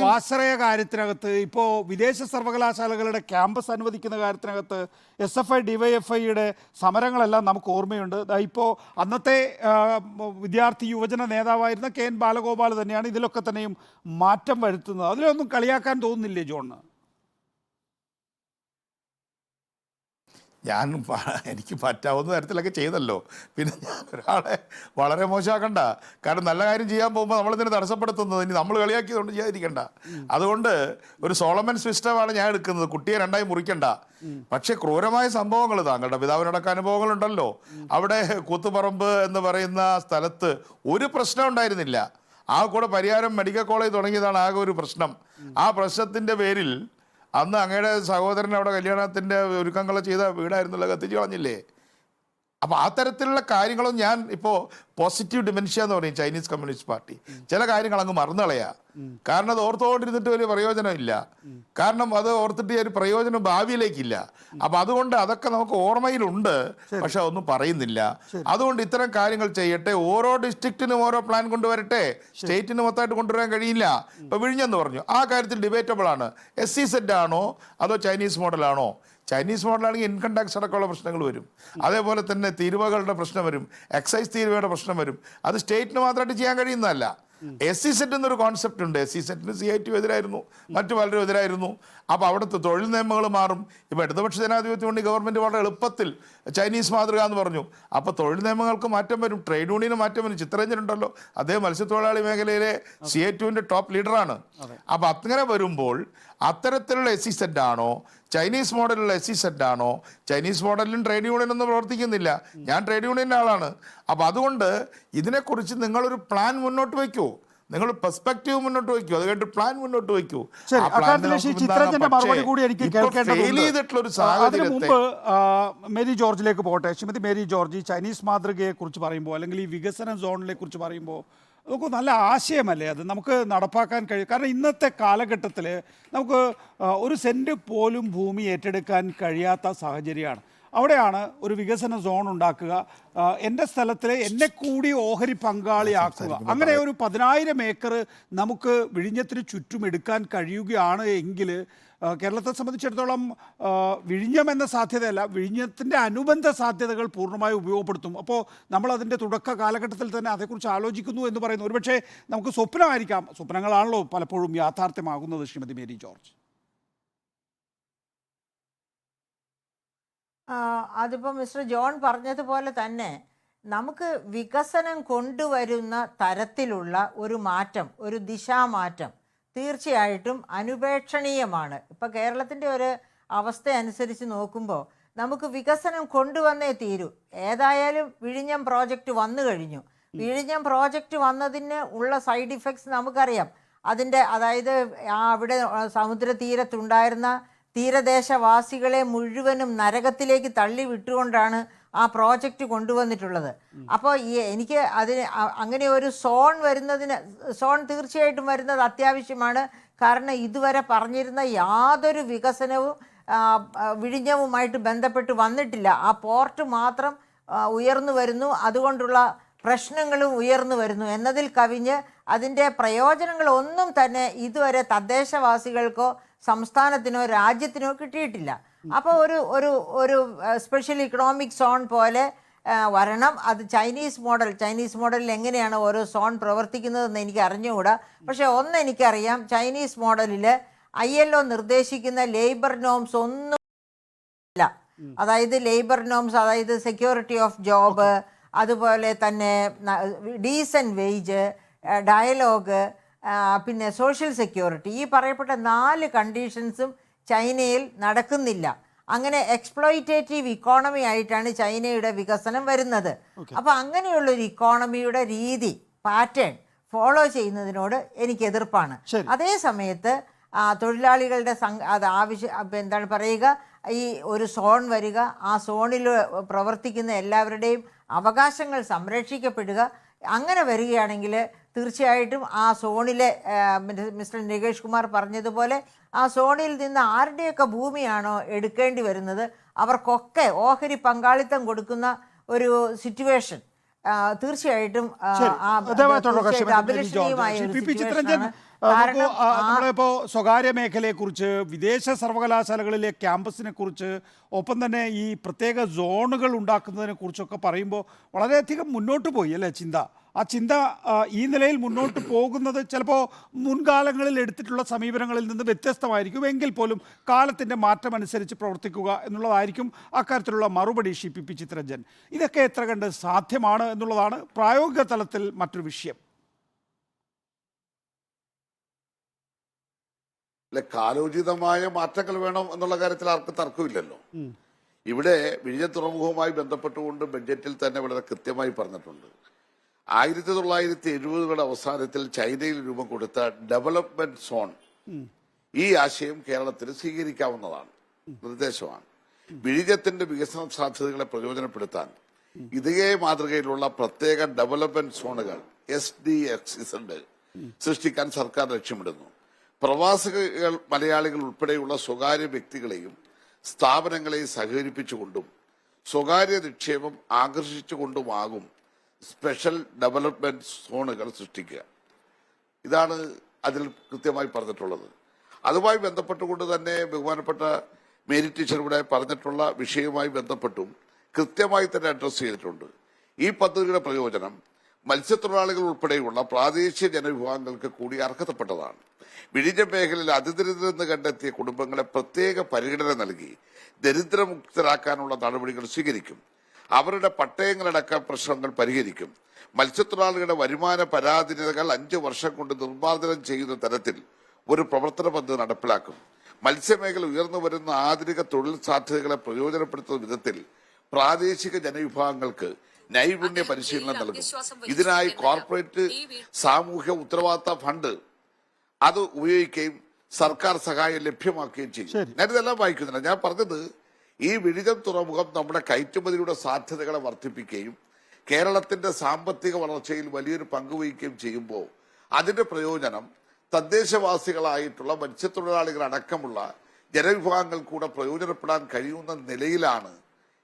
സ്വാശ്രയ കാര്യത്തിനകത്ത്, ഇപ്പോ വിദേശ സർവകലാശാലകളുടെ ക്യാമ്പസ് അനുവദിക്കുന്ന കാര്യത്തിനകത്ത് SFI DYFIയുടെ സമരങ്ങളെല്ലാം നമുക്ക് ഓർമ്മയുണ്ട്. ഇപ്പോൾ അന്നത്തെ വിദ്യാർത്ഥി യുവജന നേതാവായിരുന്ന KN ബാലഗോപാൽ തന്നെയാണ് ഇതിലൊക്കെ തന്നെയും മാറ്റം വരുത്തുന്നത്. അതിലൊന്നും കളിയാക്കാൻ തോന്നുന്നില്ലേ ജോണിന്? എനിക്ക് പറ്റാവുന്ന തരത്തിലൊക്കെ ചെയ്തല്ലോ. പിന്നെ ഞാൻ ഒരാളെ വളരെ മോശമാക്കണ്ട. കാരണം നല്ല കാര്യം ചെയ്യാൻ പോകുമ്പോൾ നമ്മളിതിനെ തടസ്സപ്പെടുത്തുന്നത് ഇനി നമ്മൾ കളിയാക്കിയതുകൊണ്ട് ചെയ്യാതിരിക്കണ്ട. അതുകൊണ്ട് ഒരു സോളമൻ സിസ്റ്റമാണ് ഞാൻ എടുക്കുന്നത്. കുട്ടിയെ 2ആയി മുറിക്കണ്ട. പക്ഷെ ക്രൂരമായ സംഭവങ്ങൾ, താങ്കളുടെ പിതാവിനടക്കം അനുഭവങ്ങളുണ്ടല്ലോ. അവിടെ കൂത്തുപറമ്പ് എന്ന് പറയുന്ന സ്ഥലത്ത് ഒരു പ്രശ്നം ഉണ്ടായിരുന്നില്ല. ആ കൂടെ പരിയാരം മെഡിക്കൽ കോളേജ് തുടങ്ങിയതാണ് ആകെ ഒരു പ്രശ്നം. ആ പ്രശ്നത്തിൻ്റെ പേരിൽ അന്ന് അങ്ങയുടെ സഹോദരൻ അവിടെ കല്യാണത്തിൻ്റെ ഒരുക്കങ്ങൾ ചെയ്ത വീടായിരുന്നുള്ള കത്തിച്ച് കളഞ്ഞില്ലേ? അപ്പോൾ ആ തരത്തിലുള്ള കാര്യങ്ങളും ഞാൻ ഇപ്പോൾ പോസിറ്റീവ് ഡിമെൻഷ്യ എന്ന് പറയും ചൈനീസ് കമ്മ്യൂണിസ്റ്റ് പാർട്ടി. ചില കാര്യങ്ങൾ അങ്ങ് മറന്നു കളയാ. കാരണം അത് ഓർത്തുകൊണ്ടിരുന്നിട്ട് വലിയ പ്രയോജനമില്ല. കാരണം അത് ഓർത്തിട്ട് ഒരു പ്രയോജനം ഭാവിയിലേക്കില്ല. അപ്പം അതുകൊണ്ട് അതൊക്കെ നമുക്ക് ഓർമ്മയിലുണ്ട്, പക്ഷെ ഒന്നും പറയുന്നില്ല. അതുകൊണ്ട് ഇത്തരം കാര്യങ്ങൾ ചെയ്യട്ടെ. ഓരോ ഡിസ്ട്രിക്റ്റിനും ഓരോ പ്ലാൻ കൊണ്ടുവരട്ടെ. സ്റ്റേറ്റിന് മൊത്തമായിട്ട് കൊണ്ടുവരാൻ കഴിയില്ല. ഇപ്പോൾ വിഴിഞ്ഞെന്ന് പറഞ്ഞു, ആ കാര്യത്തിൽ ഡിബേറ്റബിൾ ആണ്. SEZ ആണോ അതോ ചൈനീസ് മോഡലാണോ? ചൈനീസ് മോഡലാണെങ്കിൽ ഇൻകം ടാക്സ് അടക്കമുള്ള പ്രശ്നങ്ങൾ വരും. അതേപോലെ തന്നെ തീരുവകളുടെ പ്രശ്നം വരും, എക്സൈസ് തീരുവയുടെ പ്രശ്നം വരും. അത് സ്റ്റേറ്റിന് മാത്രമായിട്ട് ചെയ്യാൻ കഴിയുന്നതല്ല. SEZ എന്നൊരു കോൺസെപ്റ്റ് ഉണ്ട്. SEZന് CITU എതിരായിരുന്നു, മറ്റു പലരും എതിരായിരുന്നു. അപ്പോൾ അവിടുത്തെ തൊഴിൽ നിയമങ്ങൾ മാറും. ഇപ്പോൾ ഇടതുപക്ഷ ജനാധിപത്യം കൊണ്ട് ഗവൺമെൻറ് വളരെ എളുപ്പത്തിൽ ചൈനീസ് മാതൃക എന്ന് പറഞ്ഞു. അപ്പോൾ തൊഴിൽ നിയമങ്ങൾക്ക് മാറ്റം വരും, ട്രേഡ് യൂണിയന് മാറ്റം വരും. ചിത്രരഞ്ജൻ ഉണ്ടല്ലോ, അദ്ദേഹം മത്സ്യത്തൊഴിലാളി മേഖലയിലെ CITUവിൻ്റെ ടോപ്പ് ലീഡറാണ്. അപ്പോൾ അങ്ങനെ വരുമ്പോൾ അത്തരത്തിലുള്ള SEZ ആണോ ചൈനീസ് മോഡലുള്ള SEZ ആണോ? ചൈനീസ് മോഡലിലും ട്രേഡ് യൂണിയൻ ഒന്നും പ്രവർത്തിക്കുന്നില്ല. ഞാൻ ട്രേഡ് യൂണിയൻ്റെ ആളാണ്. അപ്പോൾ അതുകൊണ്ട് ഇതിനെക്കുറിച്ച് നിങ്ങളൊരു പ്ലാൻ മുന്നോട്ട് വയ്ക്കൂ, നിങ്ങൾ പെർസ്പെക്റ്റീവ് മുന്നോട്ട് വയ്ക്കൂ, അത് കഴിഞ്ഞിട്ട് പ്ലാൻ മുന്നോട്ട് വയ്ക്കൂ. മേരി ജോർജിലേക്ക് പോട്ടെ. ശ്രീമതി മേരി ജോർജ്, ഈ ചൈനീസ് മാതൃകയെ കുറിച്ച് പറയുമ്പോൾ അല്ലെങ്കിൽ ഈ വികസന സോണിനെ കുറിച്ച് പറയുമ്പോൾ നമുക്ക് നല്ല ആശയമല്ലേ അത് നമുക്ക് നടപ്പാക്കാൻ കഴിയും? കാരണം ഇന്നത്തെ കാലഘട്ടത്തിൽ നമുക്ക് 1 സെൻറ്റ് പോലും ഭൂമി ഏറ്റെടുക്കാൻ കഴിയാത്ത സാഹചര്യമാണ്. അവിടെയാണ് ഒരു വികസന സോൺ ഉണ്ടാക്കുക, എൻ്റെ സ്ഥലത്തിൽ എന്നെ കൂടി ഓഹരി പങ്കാളിയാക്കുക. അങ്ങനെ ഒരു 10,000 ഏക്കർ നമുക്ക് വിഴിഞ്ഞത്തിന് ചുറ്റും എടുക്കാൻ കഴിയുകയാണ് എങ്കിൽ കേരളത്തെ സംബന്ധിച്ചിടത്തോളം വിഴിഞ്ഞം എന്ന സാധ്യതയല്ല, വിഴിഞ്ഞത്തിൻ്റെ അനുബന്ധ സാധ്യതകൾ പൂർണ്ണമായി ഉപയോഗപ്പെടുത്തും. അപ്പോൾ നമ്മൾ അതിൻ്റെ തുടക്ക കാലഘട്ടത്തിൽ തന്നെ അതേക്കുറിച്ച് ആലോചിക്കുന്നു എന്ന് പറയുന്നു. ഒരുപക്ഷെ നമുക്ക് സ്വപ്നമായിരിക്കാം, സ്വപ്നങ്ങളാണല്ലോ പലപ്പോഴും യാഥാർത്ഥ്യമാകുന്നത്. ശ്രീമതി മേരി ജോർജ്, അതിപ്പോൾ മിസ്റ്റർ ജോൺ പറഞ്ഞതുപോലെ തന്നെ നമുക്ക് വികസനം കൊണ്ടുവരുന്ന തരത്തിലുള്ള ഒരു മാറ്റം, ഒരു ദിശാമാറ്റം തീർച്ചയായിട്ടും അനുപേക്ഷണീയമാണ്. ഇപ്പോൾ കേരളത്തിൻ്റെ ഒരു അവസ്ഥ അനുസരിച്ച് നോക്കുമ്പോൾ നമുക്ക് വികസനം കൊണ്ടുവന്നേ തീരൂ. ഏതായാലും വിഴിഞ്ഞം പ്രോജക്റ്റ് വന്നു കഴിഞ്ഞു. വിഴിഞ്ഞം പ്രോജക്റ്റ് വന്നതിന് ഉള്ള സൈഡ് ഇഫക്ട്സ് നമുക്കറിയാം. അതിൻ്റെ അതായത് അവിടെ സമുദ്രതീരത്തുണ്ടായിരുന്ന തീരദേശവാസികളെ മുഴുവനും നരകത്തിലേക്ക് തള്ളി വിട്ടുകൊണ്ടാണ് ആ പ്രോജക്റ്റ് കൊണ്ടുവന്നിട്ടുള്ളത്. അപ്പോൾ എനിക്ക് അതിന് അങ്ങനെ ഒരു സോൺ തീർച്ചയായിട്ടും വരുന്നത് അത്യാവശ്യമാണ്. കാരണം ഇതുവരെ പറഞ്ഞിരുന്ന യാതൊരു വികസനവും വിഴിഞ്ഞവുമായിട്ട് ബന്ധപ്പെട്ട് വന്നിട്ടില്ല. ആ പോർട്ട് മാത്രം ഉയർന്നു വരുന്നു, അതുകൊണ്ടുള്ള പ്രശ്നങ്ങളും ഉയർന്നു വരുന്നു എന്നതിൽ കവിഞ്ഞ് അതിൻ്റെ പ്രയോജനങ്ങളൊന്നും തന്നെ ഇതുവരെ തദ്ദേശവാസികൾക്കോ സംസ്ഥാനത്തിനോ രാജ്യത്തിനോ കിട്ടിയിട്ടില്ല. അപ്പോൾ ഒരു സ്പെഷ്യൽ ഇക്കണോമിക് സോൺ പോലെ വരണം. അത് ചൈനീസ് മോഡലിൽ എങ്ങനെയാണ് ഓരോ സോൺ പ്രവർത്തിക്കുന്നതെന്ന് എനിക്ക് അറിഞ്ഞുകൂടാ. പക്ഷേ എനിക്കറിയാം, ചൈനീസ് മോഡലിൽ ILO നിർദ്ദേശിക്കുന്ന ലേബർ നോംസ് ഒന്നും ഇല്ല. അതായത് ലേബർ നോംസ്, അതായത് സെക്യൂരിറ്റി ഓഫ് ജോബ്, അതുപോലെ തന്നെ ഡീസൻറ്റ് വേജ്, ഡയലോഗ്, പിന്നെ സോഷ്യൽ സെക്യൂരിറ്റി, ഈ പറയപ്പെട്ട 4 കണ്ടീഷൻസും ചൈനയിൽ നടക്കുന്നില്ല. അങ്ങനെ എക്സ്പ്ലോയിറ്റേറ്റീവ് ഇക്കോണമി ആയിട്ടാണ് ചൈനയുടെ വികസനം വരുന്നത്. അപ്പോൾ അങ്ങനെയുള്ളൊരു ഇക്കോണമിയുടെ രീതി, പാറ്റേൺ ഫോളോ ചെയ്യുന്നതിനോട് എനിക്ക് എതിർപ്പാണ്. അതേ സമയത്ത് തൊഴിലാളികളുടെ എന്താണ് പറയുക, ഈ ഒരു സോൺ വരിക, ആ സോണിൽ പ്രവർത്തിക്കുന്ന എല്ലാവരുടെയും അവകാശങ്ങൾ സംരക്ഷിക്കപ്പെടുക, അങ്ങനെ വരികയാണെങ്കിൽ തീർച്ചയായിട്ടും ആ സോണിലെ മിസ്റ്റർ നികേഷ് കുമാർ പറഞ്ഞതുപോലെ ആ സോണിൽ നിന്ന് ആരുടെയൊക്കെ ഭൂമിയാണോ എടുക്കേണ്ടി വരുന്നത് അവർക്കൊക്കെ ഓഹരി പങ്കാളിത്തം കൊടുക്കുന്ന ഒരു സിറ്റുവേഷൻ തീർച്ചയായിട്ടും അഭിലഷണീയമായ ഒരു സിറ്റുവേഷനാണ്. നമ്മളിപ്പോ സ്വകാര്യ മേഖലയെക്കുറിച്ച്, വിദേശ സർവകലാശാലകളിലെ ക്യാമ്പസിനെ കുറിച്ച്, ഒപ്പം തന്നെ ഈ പ്രത്യേക സോണുകൾ ഉണ്ടാക്കുന്നതിനെ കുറിച്ചൊക്കെ പറയുമ്പോൾ വളരെയധികം മുന്നോട്ട് പോയി അല്ലേ ചിന്ത. ആ ചിന്ത ഈ നിലയിൽ മുന്നോട്ട് പോകുന്നത് ചിലപ്പോൾ മുൻകാലങ്ങളിൽ എടുത്തിട്ടുള്ള സമീപനങ്ങളിൽ നിന്ന് വ്യത്യസ്തമായിരിക്കും. എങ്കിൽ പോലും കാലത്തിൻ്റെ മാറ്റം അനുസരിച്ച് പ്രവർത്തിക്കുക എന്നുള്ളതായിരിക്കും അക്കാര്യത്തിലുള്ള മറുപടി. പി ചിത്രരഞ്ജൻ, ഇതൊക്കെ എത്ര കണ്ട് സാധ്യമാണ് എന്നുള്ളതാണ് പ്രായോഗിക തലത്തിൽ മറ്റൊരു വിഷയം. അല്ലെ, കാലോചിതമായ മാറ്റങ്ങൾ വേണം എന്നുള്ള കാര്യത്തിൽ ആർക്കും തർക്കമില്ലല്ലോ. ഇവിടെ വിഴിഞ്ഞം തുറമുഖവുമായി ബന്ധപ്പെട്ടുകൊണ്ട് ബഡ്ജറ്റിൽ തന്നെ വളരെ കൃത്യമായി പറഞ്ഞിട്ടുണ്ട്. 1970കളുടെ അവസാനത്തിൽ ചൈനയിൽ രൂപം കൊടുത്ത ഡെവലപ്മെന്റ് സോൺ, ഈ ആശയം കേരളത്തിൽ സ്വീകരിക്കാവുന്നതാണ്, നിർദ്ദേശമാണ്. വിഴിഞ്ഞത്തിന്റെ വികസന സാധ്യതകളെ പ്രയോജനപ്പെടുത്താൻ ഇതേ മാതൃകയിലുള്ള പ്രത്യേക ഡെവലപ്മെന്റ് സോണുകൾ SDXZ സൃഷ്ടിക്കാൻ സർക്കാർ ലക്ഷ്യമിടുന്നു. പ്രവാസികൾ മലയാളികൾ ഉൾപ്പെടെയുള്ള സ്വകാര്യ വ്യക്തികളെയും സ്ഥാപനങ്ങളെയും സഹകരിപ്പിച്ചുകൊണ്ടും സ്വകാര്യ നിക്ഷേപം ആകർഷിച്ചുകൊണ്ടുമാകും സ്പെഷ്യൽ ഡെവലപ്മെന്റ് സോണുകൾ സൃഷ്ടിക്കുക. ഇതാണ് അതിൽ കൃത്യമായി പറഞ്ഞിട്ടുള്ളത്. അതുമായി ബന്ധപ്പെട്ടുകൊണ്ട് തന്നെ ബഹുമാനപ്പെട്ട മേരി ടീച്ചർ ഇവിടെ പറഞ്ഞിട്ടുള്ള വിഷയവുമായി ബന്ധപ്പെട്ടും കൃത്യമായി തന്നെ അഡ്രസ് ചെയ്തിട്ടുണ്ട്. ഈ പദ്ധതിയുടെ പ്രയോജനം മത്സ്യത്തൊഴിലാളികൾ ഉൾപ്പെടെയുള്ള പ്രാദേശിക ജനവിഭാഗങ്ങൾക്ക് കൂടി അർഹതപ്പെട്ടതാണ്. വിഴിഞ്ഞ മേഖലയിൽ അതിദരിദ്രരെന്ന് കണ്ടെത്തിയ കുടുംബങ്ങളെ പ്രത്യേക പരിഗണന നൽകി ദരിദ്രമുക്തരാക്കാനുള്ള നടപടികൾ സ്വീകരിക്കും. അവരുടെ പട്ടയങ്ങളടക്കം പ്രശ്നങ്ങൾ പരിഹരിക്കും. മത്സ്യത്തൊഴിലാളികളുടെ വരുമാന പരാധീനതകൾ 5 വർഷം കൊണ്ട് നിർമ്മാർജ്ജനം ചെയ്യുന്ന തരത്തിൽ ഒരു പ്രവർത്തന പദ്ധതി നടപ്പിലാക്കും. മത്സ്യമേഖല ഉയർന്നു വരുന്ന ആധുനിക തൊഴിൽ സാധ്യതകളെ പ്രയോജനപ്പെടുത്തുന്ന വിധത്തിൽ പ്രാദേശിക ജനവിഭാഗങ്ങൾക്ക് നൈപുണ്യ പരിശീലനം നൽകും. ഇതിനായി കോർപ്പറേറ്റ് സാമൂഹ്യ ഉത്തരവാദിത്ത ഫണ്ട് അത് ഉപയോഗിക്കുകയും സർക്കാർ സഹായം ലഭ്യമാക്കുകയും ചെയ്യും. ഞാനിതെല്ലാം വായിക്കുന്നില്ല. ഞാൻ പറഞ്ഞത് ഈ വിഴിഞ്ഞം തുറമുഖം നമ്മുടെ കയറ്റുമതിയുടെ സാധ്യതകളെ വർദ്ധിപ്പിക്കുകയും കേരളത്തിന്റെ സാമ്പത്തിക വളർച്ചയിൽ വലിയൊരു പങ്കുവഹിക്കുകയും ചെയ്യുമ്പോൾ അതിന്റെ പ്രയോജനം തദ്ദേശവാസികളായിട്ടുള്ള മത്സ്യത്തൊഴിലാളികൾ അടക്കമുള്ള ജനവിഭാഗങ്ങൾ കൂടെ പ്രയോജനപ്പെടാൻ കഴിയുന്ന നിലയിലാണ്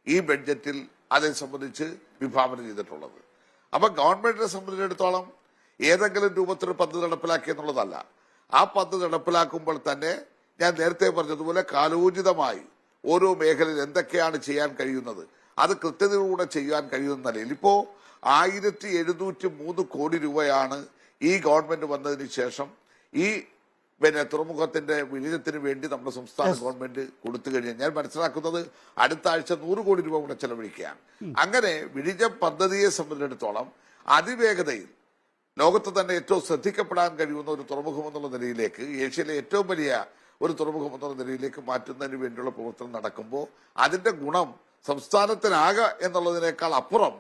ഈ ബഡ്ജറ്റിൽ അതേ സംബന്ധിച്ച് വിഭാവന ചെയ്തിട്ടുള്ളത്. അപ്പൊ ഗവൺമെന്റിനെ സംബന്ധിച്ചിടത്തോളം ഏതെങ്കിലും രൂപത്തിൽ പദ്ധതി നടപ്പിലാക്കി എന്നുള്ളതല്ല. ആ പദ്ധതി നടപ്പിലാക്കുമ്പോൾ തന്നെ ഞാൻ നേരത്തെ പറഞ്ഞതുപോലെ കാലോചിതമായി ഓരോ മേഖലയിൽ എന്തൊക്കെയാണ് ചെയ്യാൻ കഴിയുന്നത് അത് കൃത്യതയോടെ ചെയ്യാൻ കഴിയുന്ന നിലയിൽ ഇപ്പോ 1703 കോടി രൂപയാണ് ഈ ഗവൺമെന്റ് വന്നതിന് ശേഷം ഈ തുറമുഖത്തിന്റെ വിഴിഞ്ഞത്തിന് വേണ്ടി നമ്മുടെ സംസ്ഥാന ഗവൺമെന്റ് കൊടുത്തു കഴിഞ്ഞാൽ ഞാൻ മനസ്സിലാക്കുന്നത് അടുത്ത ആഴ്ച 100 കോടി രൂപ കൂടെ ചെലവഴിക്കുകയാണ്. അങ്ങനെ വിഴിഞ്ഞം പദ്ധതിയെ സംബന്ധിച്ചിടത്തോളം അതിവേഗതയിൽ ലോകത്ത് തന്നെ ഏറ്റവും ശ്രദ്ധിക്കപ്പെടാൻ കഴിയുന്ന ഒരു തുറമുഖം എന്നുള്ള നിലയിലേക്ക്, ഏഷ്യയിലെ ഏറ്റവും വലിയ ഒരു തുറമുഖം എന്നുള്ള നിലയിലേക്ക് മാറ്റുന്നതിന് വേണ്ടിയുള്ള പ്രവർത്തനം നടക്കുമ്പോൾ അതിന്റെ ഗുണം സംസ്ഥാനത്തിനാകെ എന്നുള്ളതിനേക്കാൾ അപ്പുറം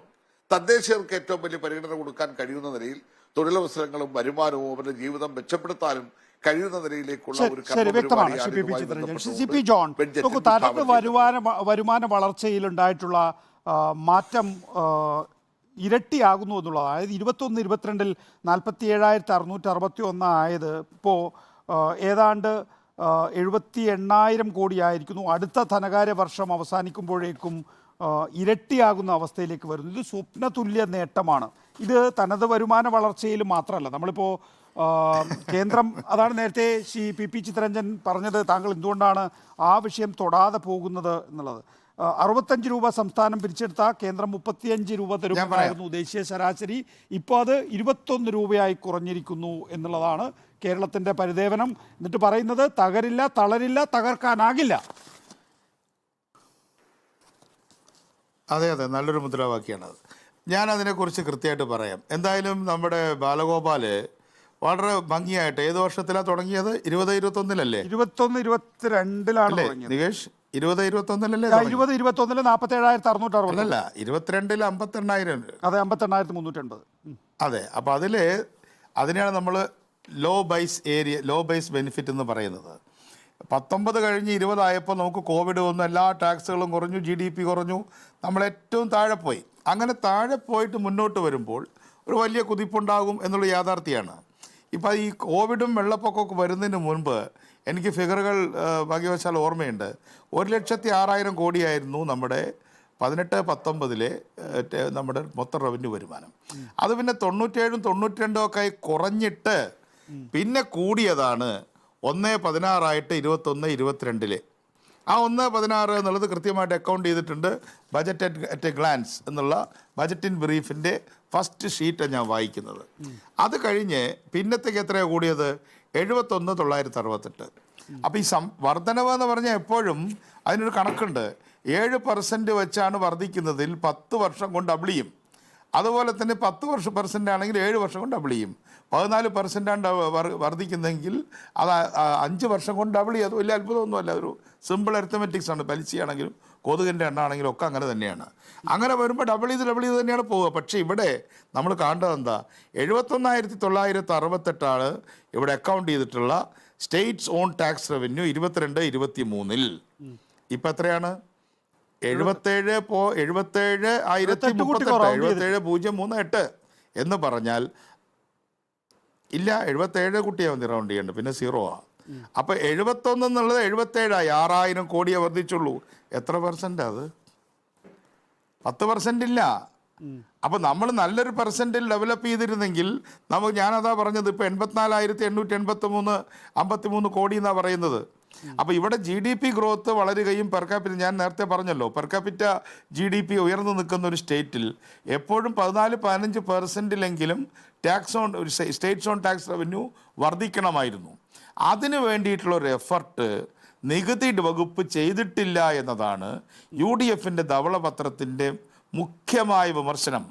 തദ്ദേശീയർക്ക് ഏറ്റവും വലിയ പരിഗണന കൊടുക്കാൻ കഴിയുന്ന നിലയിൽ തൊഴിലവസരങ്ങളും വരുമാനവും അവരുടെ ജീവിതം മെച്ചപ്പെടുത്താനും കഴിയുന്ന നിലയിലേക്കുള്ള ഒരു വരുമാന വളർച്ചയിലുണ്ടായിട്ടുള്ള മാറ്റം ഇരട്ടിയാകുന്നു എന്നുള്ളത്. അതായത് 21-22 47,661 ആയത് ഇപ്പോൾ ഏതാണ്ട് 78,000 കോടിയായിരിക്കുന്നു. അടുത്ത ധനകാര്യ വർഷം അവസാനിക്കുമ്പോഴേക്കും ഇരട്ടിയാകുന്ന അവസ്ഥയിലേക്ക് വരുന്നു. ഇത് സ്വപ്നതുല്യ നേട്ടമാണ്. ഇത് തനത് വരുമാന വളർച്ചയിൽ മാത്രമല്ല, നമ്മളിപ്പോൾ കേന്ദ്രം, അതാണ് നേരത്തെ ശ്രീ പി ചിത്തരഞ്ജൻ പറഞ്ഞത്, താങ്കൾ എന്തുകൊണ്ടാണ് ആ വിഷയം തൊടാതെ പോകുന്നത് എന്നുള്ളത്. 65 രൂപ സംസ്ഥാനം പിരിച്ചെടുത്ത കേന്ദ്രം 35 രൂപ തരുമായിരുന്നു ദേശീയ ശരാശരി. ഇപ്പോൾ അത് 21 രൂപയായി കുറഞ്ഞിരിക്കുന്നു എന്നുള്ളതാണ് കേരളത്തിൻ്റെ പരിദേവനം. എന്നിട്ട് പറയുന്നത് തകരില്ല, തളരില്ല, തകർക്കാനാകില്ല. അതെ, നല്ലൊരു മുദ്രാവാക്യമാണത്. ഞാൻ അതിനെക്കുറിച്ച് കൃത്യമായിട്ട് പറയാം. എന്തായാലും നമ്മുടെ ബാലഗോപാല് വളരെ ഭംഗിയായിട്ട് ഏത് വർഷത്തിലാണ് തുടങ്ങിയത്? 2021-ലല്ലേ? 21-22 നികേഷ്, 2021-ലല്ലേ? 2021 47,660. അല്ല, 22-ൽ 58,000. അതെ, 58,380. അതെ, അപ്പോൾ അതിനെയാണ് നമ്മൾ ലോ ബേസ് ബെനിഫിറ്റ് എന്ന് പറയുന്നത്. 19 കഴിഞ്ഞ് 20 ആയപ്പോൾ നമുക്ക് കോവിഡ് വന്നു, എല്ലാ ടാക്സുകളും കുറഞ്ഞു, GDP കുറഞ്ഞു, നമ്മൾ ഏറ്റവും താഴെ പോയി. അങ്ങനെ താഴെ പോയിട്ട് മുന്നോട്ട് വരുമ്പോൾ ഒരു വലിയ കുതിപ്പുണ്ടാകും എന്നുള്ള യാഥാർത്ഥ്യമാണ്. ഇപ്പോൾ ഈ കോവിഡും വെള്ളപ്പൊക്കമൊക്കെ വരുന്നതിന് മുൻപ് എനിക്ക് ഫിഗറുകൾ ഭാഗ്യവശാൽ ഓർമ്മയുണ്ട്. 1,06,000 കോടിയായിരുന്നു നമ്മുടെ 18-19 നമ്മുടെ മൊത്തം റവന്യൂ വരുമാനം. അത് പിന്നെ 97-ഉം 92-ഉം ഒക്കെ കുറഞ്ഞിട്ട് പിന്നെ കൂടിയതാണ് 1,16 ആയിട്ട് 21-22. ആ 1,16 എന്നുള്ളത് കൃത്യമായിട്ട് അക്കൗണ്ട് ചെയ്തിട്ടുണ്ട്. ബജറ്റ് അറ്റ് എ ഗ്ലാൻസ് എന്നുള്ള ബജറ്റ് ഇൻ ബ്രീഫിൻ്റെ ഫസ്റ്റ് ഷീറ്റാണ് ഞാൻ വായിക്കുന്നത്. അത് കഴിഞ്ഞ് പിന്നത്തേക്ക് എത്രയാണ് കൂടിയത്? 71,968. അപ്പോൾ ഈ വർധനവ് എന്ന് പറഞ്ഞാൽ എപ്പോഴും അതിനൊരു കണക്കുണ്ട്. 7% വെച്ചാണ് വർദ്ധിക്കുന്നതിൽ 10 വർഷം കൊണ്ട് ഡബിൾ ചെയ്യും. അതുപോലെ തന്നെ 10% ആണെങ്കിൽ 7 വർഷം കൊണ്ട് ഡബിൾ ചെയ്യും. 14% വർദ്ധിക്കുന്നതെങ്കിൽ അത് 5 വർഷം കൊണ്ട് ഡബിൾ ചെയ്യും. അത് വലിയ അത്ഭുതമൊന്നുമല്ല, ഒരു സിമ്പിൾ അരിത്തമെറ്റിക്സ് ആണ്. പലിശയാണെങ്കിലും കൊതുകിൻ്റെ എണ്ണാണെങ്കിലും ഒക്കെ അങ്ങനെ തന്നെയാണ്. അങ്ങനെ വരുമ്പോൾ ഡബിൾ ചെയ്ത് തന്നെയാണ് പോവുക. പക്ഷേ ഇവിടെ നമ്മൾ കാണേണ്ടത് എന്താ? 71,968 ഇവിടെ അക്കൗണ്ട് ചെയ്തിട്ടുള്ള സ്റ്റേറ്റ്സ് ഓൺ ടാക്സ് റവന്യൂ 22-23. ഇപ്പം എത്രയാണ്? 77,038 എന്ന് പറഞ്ഞാൽ ഇല്ല, 77 കുട്ടിയെ വന്ന് റൗണ്ട് ചെയ്യേണ്ടത്, പിന്നെ 0 അപ്പോൾ 71 എന്നുള്ളത് 77 6,000 കോടിയെ വർദ്ധിച്ചുള്ളൂ. എത്ര പെർസെൻ്റ് അത്? 10% ഇല്ല. അപ്പോൾ നമ്മൾ നല്ലൊരു പെർസെൻറ്റിൽ ഡെവലപ്പ് ചെയ്തിരുന്നെങ്കിൽ ഞാനതാ പറഞ്ഞത്, ഇപ്പോൾ 84,883 കോടി എന്നാണ് പറയുന്നത്. അപ്പോൾ ഇവിടെ GDP ഗ്രോത്ത് വളരുകയും പെർ ക്യാപിറ്റ, ഞാൻ നേരത്തെ പറഞ്ഞല്ലോ, പെർ ക്യാപിറ്റ GDP ഉയർന്നു നിൽക്കുന്ന ഒരു സ്റ്റേറ്റിൽ എപ്പോഴും 14-15%-ലെങ്കിലും സ്റ്റേറ്റ്സ് ഓൺ ടാക്സ് റവന്യൂ വർദ്ധിക്കണമായിരുന്നു. അതിനു വേണ്ടിയിട്ടുള്ളൊരു എഫർട്ട് നികുതി വകുപ്പ് ചെയ്തിട്ടില്ല എന്നതാണ് UDFൻ്റെ ധവളപത്രത്തിൻ്റെ മുഖ്യമായ വിമർശനം.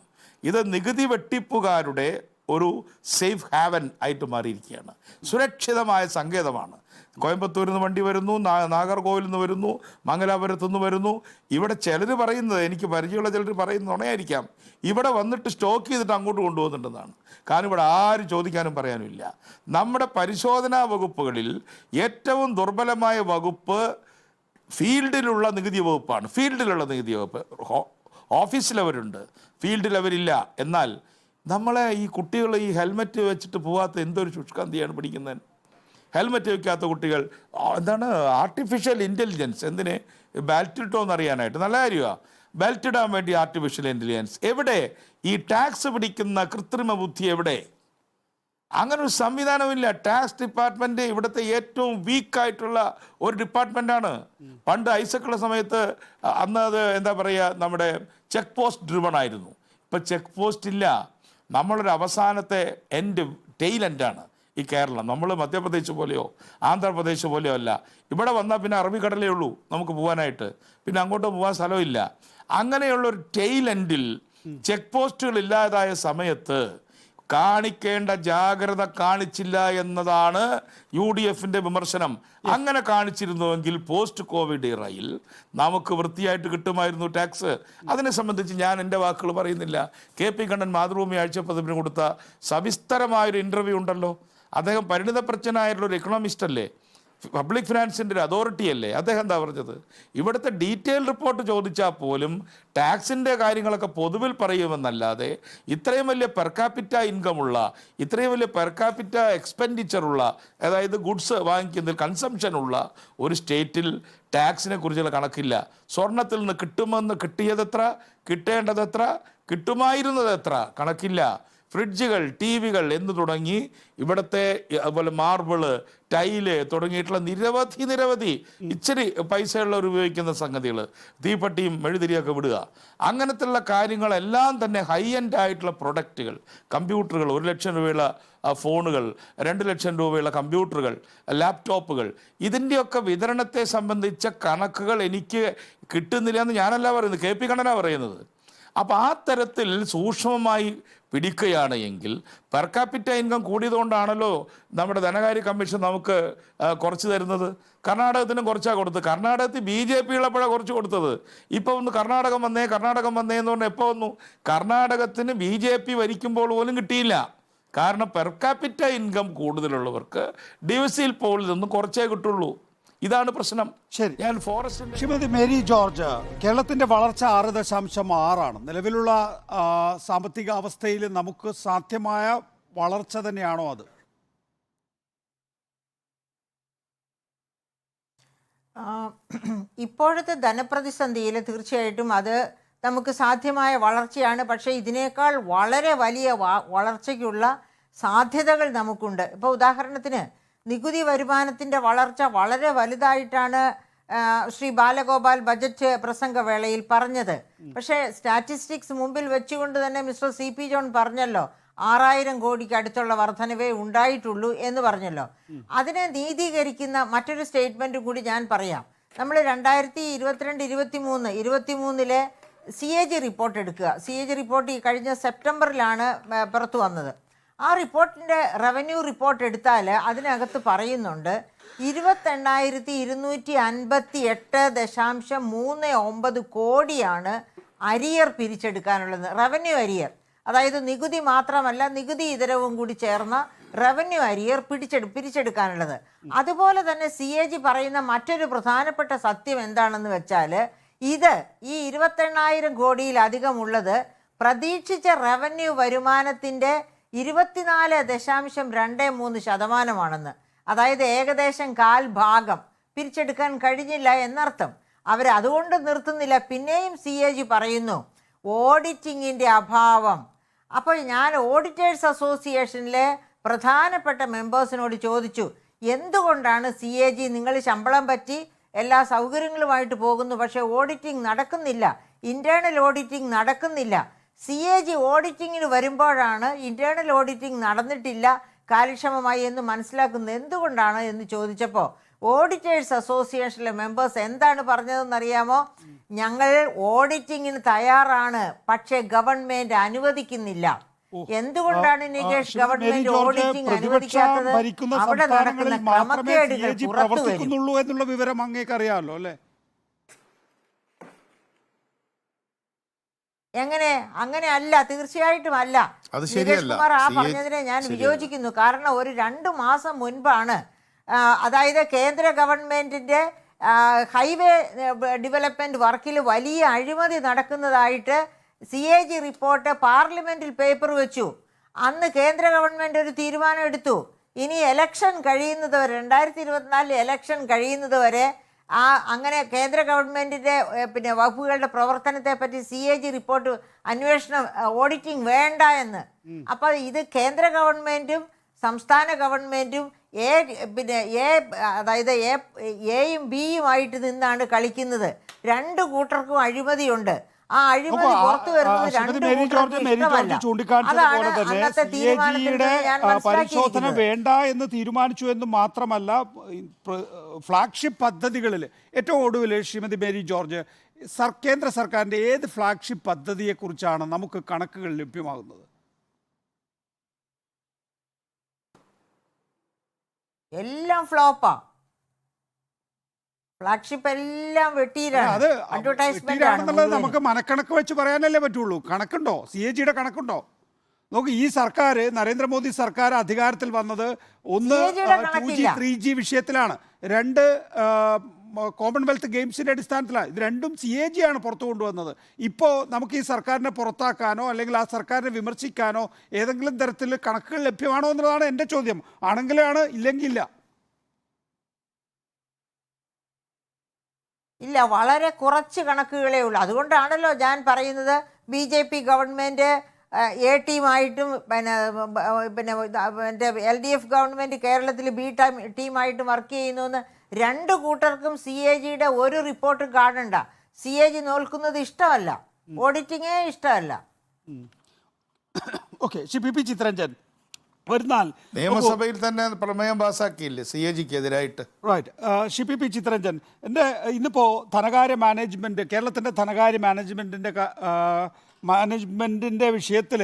ഇത് നികുതി വെട്ടിപ്പുകാരുടെ ഒരു സേഫ് ഹാവൻ ആയിട്ട് മാറിയിരിക്കുകയാണ്. സുരക്ഷിതമായ സങ്കേതമാണ്. കോയമ്പത്തൂരിൽ നിന്ന് വണ്ടി വരുന്നു, നാഗർകോവിലിൽ നിന്ന് വരുന്നു, മംഗലാപുരത്തു നിന്ന് വരുന്നു. ഇവിടെ ചിലർ പറയുന്നത്, എനിക്ക് പരിചയമുള്ള ചിലർ പറയുന്നത് നുണയായിരിക്കാം, ഇവിടെ വന്നിട്ട് സ്റ്റോക്ക് ചെയ്തിട്ട് അങ്ങോട്ട് കൊണ്ടുപോകുന്നുണ്ടെന്നാണ്. കാരണം ഇവിടെ ആരും ചോദിക്കാനും പറയാനും ഇല്ല. നമ്മുടെ പരിശോധനാ വകുപ്പുകളിൽ ഏറ്റവും ദുർബലമായ വകുപ്പ് ഫീൽഡിലുള്ള നികുതി വകുപ്പാണ്. ഫീൽഡിലുള്ള നികുതി വകുപ്പ് ഓഫീസിലവരുണ്ട്, ഫീൽഡിൽ അവരില്ല. എന്നാൽ നമ്മളെ ഈ കുട്ടികൾ ഈ ഹെൽമെറ്റ് വെച്ചിട്ട് പോകാത്ത എന്തൊരു ശുഷ്കാന്തിയാണ് പിടിക്കുന്നത്. ഹെൽമെറ്റ് വയ്ക്കാത്ത കുട്ടികൾ, എന്താണ് ആർട്ടിഫിഷ്യൽ ഇൻ്റലിജൻസ്, എന്തിന് ബെൽറ്റ് ഇട്ടോ എന്നറിയാനായിട്ട്. നല്ല കാര്യമാണ്, ബെൽറ്റ് ഇടാൻ വേണ്ടി ആർട്ടിഫിഷ്യൽ ഇൻ്റലിജൻസ്. എവിടെ ഈ ടാക്സ് പിടിക്കുന്ന കൃത്രിമ ബുദ്ധി? എവിടെ? അങ്ങനെ ഒരു സംവിധാനമില്ല. ടാക്സ് ഡിപ്പാർട്ട്മെന്റ് ഇവിടുത്തെ ഏറ്റവും വീക്കായിട്ടുള്ള ഒരു ഡിപ്പാർട്ട്മെന്റാണ്. പണ്ട് ഐസക്കുള്ള സമയത്ത് അന്ന് അത് എന്താ പറയുക, നമ്മുടെ ചെക്ക് പോസ്റ്റ് ഡ്രിവൺ ആയിരുന്നു. ഇപ്പം ചെക്ക് പോസ്റ്റ് ഇല്ല. നമ്മളൊരു അവസാനത്തെ ടെയിൽ എൻഡാണ് ഈ കേരളം. നമ്മൾ മധ്യപ്രദേശ് പോലെയോ ആന്ധ്രാപ്രദേശ് പോലെയോ അല്ല. ഇവിടെ വന്നാൽ പിന്നെ അറബിക്കടലേ ഉള്ളൂ നമുക്ക് പോകാനായിട്ട്, പിന്നെ അങ്ങോട്ട് പോകാൻ സ്ഥലമില്ല. അങ്ങനെയുള്ള ഒരു ടെയിൽ എൻഡിൽ ചെക്ക് പോസ്റ്റുകൾ ഇല്ലാതായ സമയത്ത് കാണിക്കേണ്ട ജാഗ്രത കാണിച്ചില്ല എന്നതാണ് UDFന്റെ വിമർശനം. അങ്ങനെ കാണിച്ചിരുന്നുവെങ്കിൽ പോസ്റ്റ് കോവിഡ് ഇറയിൽ നമുക്ക് വൃത്തിയായിട്ട് കിട്ടുമായിരുന്നു ടാക്സ്. അതിനെ സംബന്ധിച്ച് ഞാൻ എൻ്റെ വാക്കുകൾ പറയുന്നില്ല. KP കണ്ണൻ മാതൃഭൂമി ആഴ്ചപ്പതിപ്പിന് കൊടുത്ത സവിസ്തരമായൊരു ഇൻ്റർവ്യൂ ഉണ്ടല്ലോ. അദ്ദേഹം പരിണിതപ്രജ്ഞനായിട്ടുള്ള ഒരു എക്കണോമിസ്റ്റ് അല്ലേ, പബ്ലിക് ഫിനാൻസിൻ്റെ ഒരു അതോറിറ്റി അല്ലേ. അദ്ദേഹം എന്താ പറഞ്ഞത്? ഇവിടുത്തെ ഡീറ്റെയിൽ റിപ്പോർട്ട് ചോദിച്ചാൽ പോലും ടാക്സിൻ്റെ കാര്യങ്ങളൊക്കെ പൊതുവിൽ പറയുമെന്നല്ലാതെ ഇത്രയും വലിയ പെർ ക്യാപിറ്റ ഇൻകമുള്ള, ഇത്രയും വലിയ പെർ ക്യാപിറ്റ എക്സ്പെൻഡിച്ചറുള്ള, അതായത് ഗുഡ്സ് വാങ്ങിക്കുന്നതിൽ കൺസംഷനുള്ള ഒരു സ്റ്റേറ്റിൽ ടാക്സിനെ കുറിച്ചുള്ള കണക്കില്ല. സ്വർണത്തിൽ നിന്ന് കിട്ടിയതെത്ര, കിട്ടേണ്ടതെത്ര, കിട്ടുമായിരുന്നതെത്ര കണക്കില്ല. ഫ്രിഡ്ജുകൾ, TV-കൾ എന്ന് തുടങ്ങി ഇവിടുത്തെ അതുപോലെ മാർബിള്, ടൈല് തുടങ്ങിയിട്ടുള്ള നിരവധി ഇച്ചിരി പൈസയുള്ളവർ ഉപയോഗിക്കുന്ന സംഗതികൾ, തീപ്പെട്ടിയും മെഴുതിരിയൊക്കെ വിടുക, അങ്ങനത്തുള്ള കാര്യങ്ങളെല്ലാം തന്നെ ഹൈ എൻഡ് ആയിട്ടുള്ള പ്രൊഡക്റ്റുകൾ, കമ്പ്യൂട്ടറുകൾ, 1 ലക്ഷം രൂപയുള്ള ഫോണുകൾ, 2 ലക്ഷം രൂപയുള്ള കമ്പ്യൂട്ടറുകൾ, ലാപ്ടോപ്പുകൾ, ഇതിൻ്റെയൊക്കെ വിതരണത്തെ സംബന്ധിച്ച കണക്കുകൾ എനിക്ക് കിട്ടുന്നില്ല എന്ന് ഞാനല്ല പറയുന്നത്, KP കണ്ണനാണ് പറയുന്നത്. അപ്പോൾ ആ തരത്തിൽ സൂക്ഷ്മമായി പിടിക്കുകയാണ് എങ്കിൽ പെർ ക്യാപിറ്റ ഇൻകം കൂടിയതുകൊണ്ടാണല്ലോ നമ്മുടെ ധനകാര്യ കമ്മീഷൻ നമുക്ക് കുറച്ച് തരുന്നത്. കർണാടകത്തിനും കുറച്ചാണ് കൊടുത്തത്. കർണാടകത്തിൽ BJP ഉള്ളപ്പോഴാണ് കുറച്ച് കൊടുത്തത്. ഇപ്പോൾ ഒന്ന് കർണാടകം വന്നേ എന്ന് പറഞ്ഞാൽ എപ്പോൾ വന്നു? കർണാടകത്തിന് BJP ഭരിക്കുമ്പോൾ പോലും കിട്ടിയില്ല. കാരണം പെർ ക്യാപിറ്റ ഇൻകം കൂടുതലുള്ളവർക്ക് ഡിവിസിൽ പോളിൽ നിന്നും കുറച്ചേ കിട്ടുള്ളൂ. ഇതാണ് പ്രശ്നം. ശരി, ഞാൻ ഫോറസ്റ്റ് ശ്രീമതി മേരി ജോർജ്, കേരളത്തിന്റെ വളർച്ച 6.6 നിലവിലുള്ള സാമ്പത്തിക അവസ്ഥയിൽ നമുക്ക് സാധ്യമായ വളർച്ച തന്നെയാണോ അത്? ഇപ്പോഴത്തെ ധനപ്രതിസന്ധിയിൽ തീർച്ചയായിട്ടും അത് നമുക്ക് സാധ്യമായ വളർച്ചയാണ്. പക്ഷേ ഇതിനേക്കാൾ വളരെ വലിയ വളർച്ചയ്ക്കുള്ള സാധ്യതകൾ നമുക്കുണ്ട്. ഇപ്പോൾ ഉദാഹരണത്തിന് നികുതി വരുമാനത്തിൻ്റെ വളർച്ച വളരെ വലുതായിട്ടാണ് ശ്രീ ബാലഗോപാൽ ബജറ്റ് പ്രസംഗവേളയിൽ പറഞ്ഞത്. പക്ഷേ സ്റ്റാറ്റിസ്റ്റിക്സ് മുമ്പിൽ വെച്ചുകൊണ്ട് തന്നെ മിസ്റ്റർ CP ജോൺ പറഞ്ഞല്ലോ 6000 കോടിക്ക് അടുത്തുള്ള വർധനവേ ഉണ്ടായിട്ടുള്ളൂ എന്ന് പറഞ്ഞല്ലോ. അതിനെ നീതീകരിക്കുന്ന മറ്റൊരു സ്റ്റേറ്റ്മെൻറ്റ് കൂടി ഞാൻ പറയാം. നമ്മൾ 2022-23 CAG റിപ്പോർട്ട് എടുക്കുക. CAG റിപ്പോർട്ട് ഈ കഴിഞ്ഞ സെപ്റ്റംബറിലാണ് പുറത്തു വന്നത്. ആ റിപ്പോർട്ടിൻ്റെ റവന്യൂ റിപ്പോർട്ട് എടുത്താൽ അതിനകത്ത് പറയുന്നുണ്ട് 28,258.39 കോടിയാണ് അരിയർ പിരിച്ചെടുക്കാനുള്ളത്. റവന്യൂ അരിയർ, അതായത് നികുതി മാത്രമല്ല നികുതി ഇതരവും കൂടി ചേർന്ന റവന്യൂ അരിയർ പിരിച്ചെടുക്കാനുള്ളത്. അതുപോലെ തന്നെ CAG പറയുന്ന മറ്റൊരു പ്രധാനപ്പെട്ട സത്യം എന്താണെന്ന് വെച്ചാൽ ഇത് ഈ 28,000 കോടിയിലധികമുള്ളത് പ്രതീക്ഷിച്ച റവന്യൂ വരുമാനത്തിൻ്റെ 24.23% അതായത് ഏകദേശം 1/4 ഭാഗം പിരിച്ചെടുക്കാൻ കഴിഞ്ഞില്ല എന്നർത്ഥം. അവരതുകൊണ്ട് നിർത്തുന്നില്ല. പിന്നെയും CAG പറയുന്നു ഓഡിറ്റിങ്ങിൻ്റെ അഭാവം. അപ്പോൾ ഞാൻ ഓഡിറ്റേഴ്സ് അസോസിയേഷനിലെ പ്രധാനപ്പെട്ട മെമ്പേഴ്സിനോട് ചോദിച്ചു, എന്തുകൊണ്ടാണ് CAG നിങ്ങൾ ശമ്പളം പറ്റി എല്ലാ സൗകര്യങ്ങളുമായിട്ട് പോകുന്നു, പക്ഷേ ഓഡിറ്റിംഗ് നടക്കുന്നില്ല, ഇൻറ്റേർണൽ ഓഡിറ്റിംഗ് നടക്കുന്നില്ല. CAG ഓഡിറ്റിങ്ങിന് വരുമ്പോഴാണ് ഇൻറ്റേർണൽ ഓഡിറ്റിംഗ് നടന്നിട്ടില്ല കാര്യക്ഷമമായി എന്ന് മനസ്സിലാക്കുന്നത് എന്തുകൊണ്ടാണ് എന്ന് ചോദിച്ചപ്പോൾ ഓഡിറ്റേഴ്സ് അസോസിയേഷനിലെ മെമ്പേഴ്സ് എന്താണ് പറഞ്ഞതെന്നറിയാമോ? ഞങ്ങൾ ഓഡിറ്റിങ്ങിന് തയ്യാറാണ്, പക്ഷേ ഗവൺമെന്റ് അനുവദിക്കുന്നില്ല. എന്തുകൊണ്ടാണ് നികേഷ് ഗവൺമെന്റ് ഓഡിറ്റിംഗ് അനുവദിക്കാത്തത്? അവിടെ നടക്കുന്ന ക്രമക്കേടുകൾ പുറത്തു വരും എന്നുള്ള വിവരം അങ്ങേക്ക് അറിയാമല്ലോ അല്ലേ? അങ്ങനെ അല്ല, തീർച്ചയായിട്ടും അല്ല. നികേഷ് കുമാർ ആ പറഞ്ഞതിനെ ഞാൻ വിയോജിക്കുന്നു. കാരണം ഒരു 2 മാസം മുൻപാണ്, അതായത് കേന്ദ്ര ഗവൺമെന്റിന്റെ ഹൈവേ ഡെവലപ്മെന്റ് വർക്കിൽ വലിയ അഴിമതി നടക്കുന്നതായിട്ട് CAG റിപ്പോർട്ട് പാർലമെന്റിൽ പേപ്പർ വെച്ചു. അന്ന് കേന്ദ്ര ഗവൺമെന്റ് ഒരു തീരുമാനം എടുത്തു, ഇനി ഇലക്ഷൻ കഴിയുന്നത് വരെ 2024 ഇലക്ഷൻ കഴിയുന്നത് വരെ അങ്ങനെ കേന്ദ്ര ഗവൺമെന്റിന്റെ വകുപ്പുകളുടെ പ്രവർത്തനത്തെ പറ്റി CAG റിപ്പോർട്ട് അന്വേഷണം ഓഡിറ്റിംഗ് വേണ്ട എന്ന്. അപ്പോൾ ഇത് കേന്ദ്ര ഗവൺമെന്റും സംസ്ഥാന ഗവൺമെൻറ്റും അതായത് എയും ബിയുമായിട്ട് നിന്നാണ് കളിക്കുന്നത്. രണ്ട് കൂട്ടർക്കും അഴിമതിയുണ്ട്. ആ അഴിമതി പുറത്തു വരുന്നത് രണ്ട് കൂട്ടർക്കും ഇഷ്ടമല്ല. അതാണ് അന്നത്തെ തീരുമാനത്തിൽ ഞാൻ പരിശോധന മനസ്സിലാക്കിയിരിക്കുന്നത്. വേണ്ട എന്ന് തീരുമാനിച്ചു എന്ന് മാത്രമല്ല, ഫ്ലാഗ്ഷിപ്പ് പദ്ധതികളിൽ ഏറ്റവും ഒടുവിൽ ശ്രീമതി മേരി ജോർജ്, കേന്ദ്ര സർക്കാരിൻ്റെ ഏത് ഫ്ലാഗ്ഷിപ്പ് പദ്ധതിയെക്കുറിച്ചാണ് നമുക്ക് കണക്കുകൾ ലഭ്യമാകുന്നത്? എല്ലാം ഫ്ലോപ്പാ. ഫ്ലാഗ്ഷിപ്പ് എല്ലാം വെട്ടിയിലാണ്. അത് അഡ്വർടൈസ്മെന്റ് വെട്ടിയിലാണെന്നുള്ളത് നമുക്ക് മനക്കണക്ക് വെച്ച് പറയാനല്ലേ പറ്റുള്ളൂ. കണക്കുണ്ടോ? CAG യുടെ കണക്കുണ്ടോ? നോക്ക്, ഈ സർക്കാർ, നരേന്ദ്രമോദി സർക്കാർ അധികാരത്തിൽ വന്നത് ഒന്ന് CAG യുടെ 2G കണക്കില്ല. 3G വിഷയത്തിലാണ്, രണ്ട് കോമൺവെൽത്ത് ഗെയിംസിൻ്റെ അടിസ്ഥാനത്തിലാണ്. ഇത് രണ്ടും CAG ആണ് പുറത്തു കൊണ്ടുവന്നത്. ഇപ്പോൾ നമുക്ക് ഈ സർക്കാരിനെ പുറത്താക്കാനോ അല്ലെങ്കിൽ ആ സർക്കാരിനെ വിമർശിക്കാനോ ഏതെങ്കിലും തരത്തിൽ കണക്കുകൾ ലഭ്യമാണോ എന്നുള്ളതാണ് എൻ്റെ ചോദ്യം. ആണെങ്കിലാണ്, ഇല്ലെങ്കിൽ ഇല്ല. ഇല്ല, വളരെ കുറച്ച് കണക്കുകളേ ഉള്ളൂ. അതുകൊണ്ടാണല്ലോ ഞാൻ പറയുന്നത് BJP ഗവൺമെൻറ് A ടീമായിട്ടും പിന്നെ LDF ഗവൺമെൻറ് കേരളത്തിൽ B ടീമായിട്ടും വർക്ക് ചെയ്യുന്നു. രണ്ട് കൂട്ടർക്കും CAG-യുടെ ഒരു റിപ്പോർട്ടും കാണണ്ട. CAG നോക്കുന്നത് ഇഷ്ടമല്ല, ഓഡിറ്റിങ്ങേ ഇഷ്ടമല്ല. ഓക്കെ, PP ചിത്രരഞ്ജൻ വരുന്നാൽ നിയമസഭയിൽ തന്നെ പ്രമേയം പാസ്സാക്കിയില്ലേ CAG-ക്കെതിരായിട്ട്? റൈറ്റ്. PP ചിത്രരഞ്ജൻ, എൻ്റെ ഇന്നിപ്പോൾ ധനകാര്യ മാനേജ്മെൻറ്റ്, കേരളത്തിൻ്റെ ധനകാര്യ മാനേജ്മെൻറ്റിൻ്റെ വിഷയത്തിൽ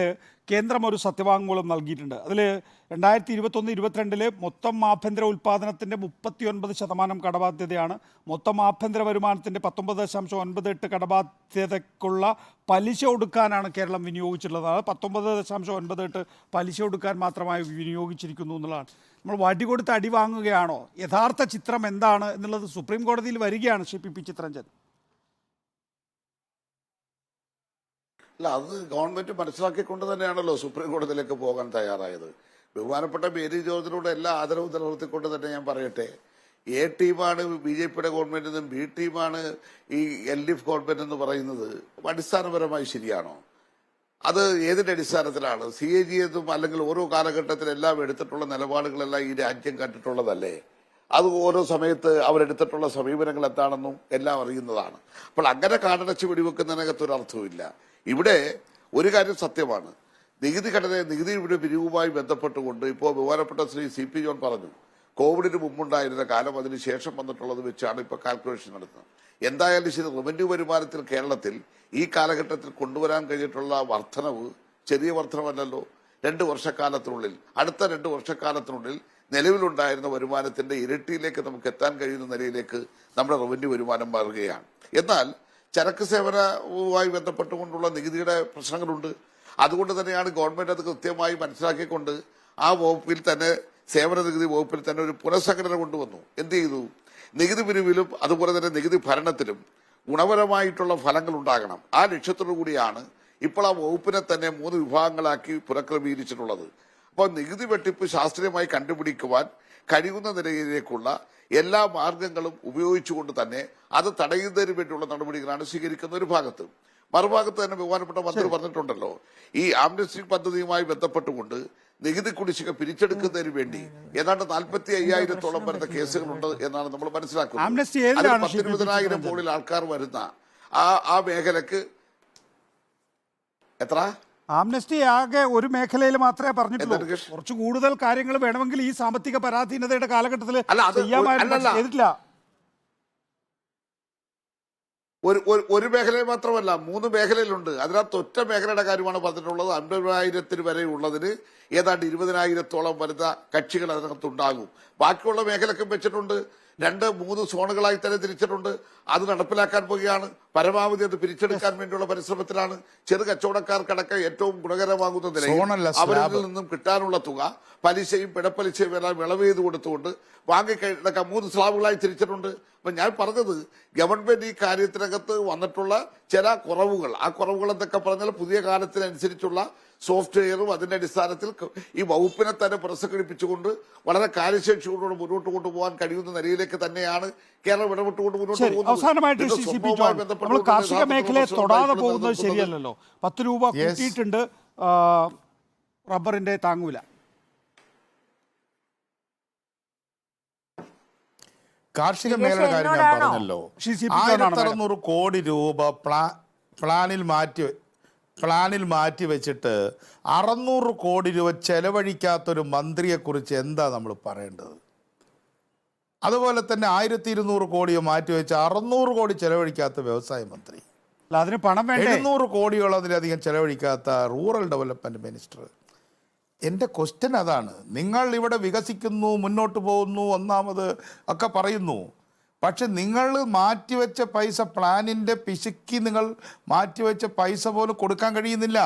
കേന്ദ്രം ഒരു സത്യവാങ്മൂലം നൽകിയിട്ടുണ്ട്. അതിൽ 2021-22 മൊത്തം ആഭ്യന്തര ഉൽപ്പാദനത്തിൻ്റെ 39% കടബാധ്യതയാണ്. മൊത്തം ആഭ്യന്തര വരുമാനത്തിൻ്റെ 19.98 കടബാധ്യതയ്ക്കുള്ള പലിശ ഒടുക്കാനാണ് കേരളം വിനിയോഗിച്ചിട്ടുള്ളത്. അത് 19.98 പലിശ ഒടുക്കാൻ മാത്രമായി വിനിയോഗിച്ചിരിക്കുന്നു എന്നുള്ളതാണ്. നമ്മൾ വടി കൊടുത്ത് അടി വാങ്ങുകയാണോ? യഥാർത്ഥ ചിത്രം എന്താണ് എന്നുള്ളത് സുപ്രീം കോടതിയിൽ വരികയാണ്. PP ചിത്രരഞ്ജൻ, അല്ല, അത് ഗവൺമെന്റ് മനസ്സിലാക്കിക്കൊണ്ട് തന്നെയാണല്ലോ സുപ്രീം കോടതിയിലേക്ക് പോകാൻ തയ്യാറായത്. ബഹുമാനപ്പെട്ട മേരി ജോർജിനോട് എല്ലാ ആദരവും നിലനിർത്തിക്കൊണ്ട് തന്നെ ഞാൻ പറയട്ടെ, A ടീമാണ് BJP-യുടെ ഗവൺമെന്റ് എന്നും B ടീമാണ് ഈ LDF ഗവൺമെന്റ് എന്ന് പറയുന്നത് അടിസ്ഥാനപരമായി ശരിയാണോ? അത് ഏതിന്റെ അടിസ്ഥാനത്തിലാണ്? CAG എന്നും അല്ലെങ്കിൽ ഓരോ കാലഘട്ടത്തിലെല്ലാം എടുത്തിട്ടുള്ള നിലപാടുകളെല്ലാം ഈ രാജ്യം കണ്ടിട്ടുള്ളതല്ലേ? അത് ഓരോ സമയത്ത് അവരെടുത്തിട്ടുള്ള സമീപനങ്ങൾ എന്താണെന്നും എല്ലാം അറിയുന്നതാണ്. അപ്പോൾ അങ്ങനെ കാടടച്ച് വെടിവെക്കുന്നതിനകത്ത് ഒരു അർത്ഥവുമില്ല. ഇവിടെ ഒരു കാര്യം സത്യമാണ്, നികുതിയുടെ പിരിവുമായി ബന്ധപ്പെട്ടുകൊണ്ട് ഇപ്പോൾ ബഹുമാനപ്പെട്ട ശ്രീ CP ജോൺ പറഞ്ഞു, കോവിഡിന് മുമ്പുണ്ടായിരുന്ന കാലം അതിന് ശേഷം വന്നിട്ടുള്ളത് വെച്ചാണ് ഇപ്പോൾ കാൽക്കുലേഷൻ നടത്തുന്നത്. എന്തായാലും ശരി, റവന്യൂ വരുമാനത്തിൽ കേരളത്തിൽ ഈ കാലഘട്ടത്തിൽ കൊണ്ടുവരാൻ കഴിഞ്ഞിട്ടുള്ള വർധനവ് ചെറിയ വർധനവല്ലല്ലോ. 2 വർഷക്കാലത്തിനുള്ളിൽ, അടുത്ത 2 വർഷക്കാലത്തിനുള്ളിൽ നിലവിലുണ്ടായിരുന്ന വരുമാനത്തിന്റെ ഇരട്ടിയിലേക്ക് നമുക്ക് എത്താൻ കഴിയുന്ന നിലയിലേക്ക് നമ്മുടെ റവന്യൂ വരുമാനം മാറുകയാണ്. എന്നാൽ ചരക്ക് സേവനവുമായി ബന്ധപ്പെട്ടുകൊണ്ടുള്ള നികുതിയുടെ പ്രശ്നങ്ങളുണ്ട്. അതുകൊണ്ട് തന്നെയാണ് ഗവൺമെന്റ് അത് കൃത്യമായി മനസ്സിലാക്കിക്കൊണ്ട് ആ വകുപ്പിൽ തന്നെ, സേവന നികുതി വകുപ്പിൽ തന്നെ ഒരു പുനഃസംഘടന കൊണ്ടുവന്നു. എന്ത് ചെയ്തു? നികുതി പിരിവിലും അതുപോലെ തന്നെ നികുതി ഭരണത്തിലും ഗുണപരമായിട്ടുള്ള ഫലങ്ങൾ ഉണ്ടാകണം. ആ ലക്ഷ്യത്തോടു കൂടിയാണ് ഇപ്പോൾ ആ വകുപ്പിനെ തന്നെ 3 വിഭാഗങ്ങളാക്കി പുനഃക്രമീകരിച്ചിട്ടുള്ളത്. അപ്പോൾ നികുതി വെട്ടിപ്പ് ശാസ്ത്രീയമായി കണ്ടുപിടിക്കുവാൻ കഴിയുന്ന നിലയിലേക്കുള്ള എല്ലാ മാർഗങ്ങളും ഉപയോഗിച്ചുകൊണ്ട് തന്നെ അത് തടയുന്നതിന് വേണ്ടിയുള്ള നടപടികളാണ് സ്വീകരിക്കുന്ന ഒരു ഭാഗത്ത്. മറുഭാഗത്ത് തന്നെ ബഹുമാനപ്പെട്ട മന്ത്രി പറഞ്ഞിട്ടുണ്ടല്ലോ, ഈ ആംനസ്റ്റി പദ്ധതിയുമായി ബന്ധപ്പെട്ടുകൊണ്ട് നികുതി കുടിശ്ശിക പിരിച്ചെടുക്കുന്നതിന് വേണ്ടി ഏതാണ്ട് 45,000-ഓളം വരുന്ന കേസുകളുണ്ട് എന്നാണ് നമ്മൾ മനസ്സിലാക്കുന്നത്. 10,000-20,000 മുകളിൽ ആൾക്കാർ വരുന്ന ആ മേഖലക്ക് എത്ര? ആംനസ്റ്റി ആകെ ഒരു മേഖലയിൽ മാത്രമേ പറഞ്ഞിട്ടുള്ളൂ. കുറച്ച് കൂടുതൽ കാര്യങ്ങൾ വേണമെങ്കിൽ ഈ സാമ്പത്തിക പരാധീനതയുടെ കാലഘട്ടത്തിൽ ചെയ്തിട്ടില്ല. ഒരു മേഖലയിൽ മാത്രമല്ല, 3 മേഖലയിലുണ്ട്. അതിനകത്ത് ഒറ്റ മേഖലയുടെ കാര്യമാണ് പറഞ്ഞിട്ടുള്ളത്. 50,000 വരെ ഉള്ളതിന് ഏതാണ്ട് 20,000-ഓളം വരുന്ന കക്ഷികൾ അതിനകത്തുണ്ടാകും. ബാക്കിയുള്ള മേഖലക്കും വെച്ചിട്ടുണ്ട്. 2-3 സോണുകളായി തന്നെ തിരിച്ചിട്ടുണ്ട്. അത് നടപ്പിലാക്കാൻ പോവുകയാണ്. പരമാവധി അത് പിരിച്ചെടുക്കാൻ വേണ്ടിയുള്ള പരിശ്രമത്തിലാണ്. ചെറു കച്ചവടക്കാർക്കടക്കം ഏറ്റവും ഗുണകരമാകുന്ന നിലയിൽ അവരിൽ നിന്നും കിട്ടാനുള്ള തുക പലിശയും പിഴപ്പലിശയും എല്ലാം വിളവ് ചെയ്ത് കൊടുത്തുകൊണ്ട് വാങ്ങിക്കഴിഞ്ഞ 3 സ്ലാബുകളായി തിരിച്ചിട്ടുണ്ട്. അപ്പൊ ഞാൻ പറഞ്ഞത്, ഗവൺമെന്റ് ഈ കാര്യത്തിനകത്ത് വന്നിട്ടുള്ള ചില കുറവുകൾ, ആ കുറവുകൾ എന്തൊക്കെ പറഞ്ഞാൽ പുതിയ കാലത്തിനനുസരിച്ചുള്ള സോഫ്റ്റ്വെയറും അതിന്റെ അടിസ്ഥാനത്തിൽ ഈ വകുപ്പിനെ തന്നെ പുനഃസംഘടിപ്പിച്ചുകൊണ്ട് വളരെ കാര്യശേഷിയോടുകൂടി മുന്നോട്ട് കൊണ്ടുപോകാൻ കഴിയുന്ന നിലയിലേക്ക് തന്നെയാണ് കേരളം ഇടപെട്ടുകൊണ്ട് മുന്നോട്ട് പോകുന്നത്. നമ്മൾ കാർഷിക മേഖലയെ തൊടാതെ പോകുന്നത് ശരിയല്ലല്ലോ. 10 രൂപ കൂട്ടിയിട്ടുണ്ട് റബ്ബറിന്റെ താങ്ങൂല. കാർഷിക നികേഷ് മേഖലയുടെ കാര്യം ഞാൻ എന്നോടാണോ? പറഞ്ഞല്ലോ. ശ്രീ സി പി ജോണാണ് 1600 കോടി രൂപ പ്ലാനിൽ മാറ്റി വെച്ചിട്ട് 600 കോടി രൂപ ചെലവഴിക്കാത്തൊരു മന്ത്രിയെക്കുറിച്ച് എന്താ നമ്മൾ പറയേണ്ടത്? അതുപോലെ തന്നെ 1200 കോടിയോ മാറ്റി വെച്ച് 600 കോടി ചെലവഴിക്കാത്ത വ്യവസായ മന്ത്രി, അല്ല, അതിന് പണം വേണ്ടേ? 700 കോടിയോളതിലധികം ചെലവഴിക്കാത്ത റൂറൽ ഡെവലപ്മെന്റ് മിനിസ്റ്റർ. എൻ്റെ ക്വസ്റ്റ്യൻ അതാണ്. നിങ്ങൾ ഇവിടെ വികസിക്കുന്നു, മുന്നോട്ട് പോകുന്നു, ഒന്നാമത് ഒക്കെ പറയുന്നു. പക്ഷെ നിങ്ങൾ മാറ്റിവെച്ച പൈസ, പ്ലാനിൻ്റെ പിശുക്കി നിങ്ങൾ മാറ്റിവെച്ച പൈസ പോലും കൊടുക്കാൻ കഴിയുന്നില്ല.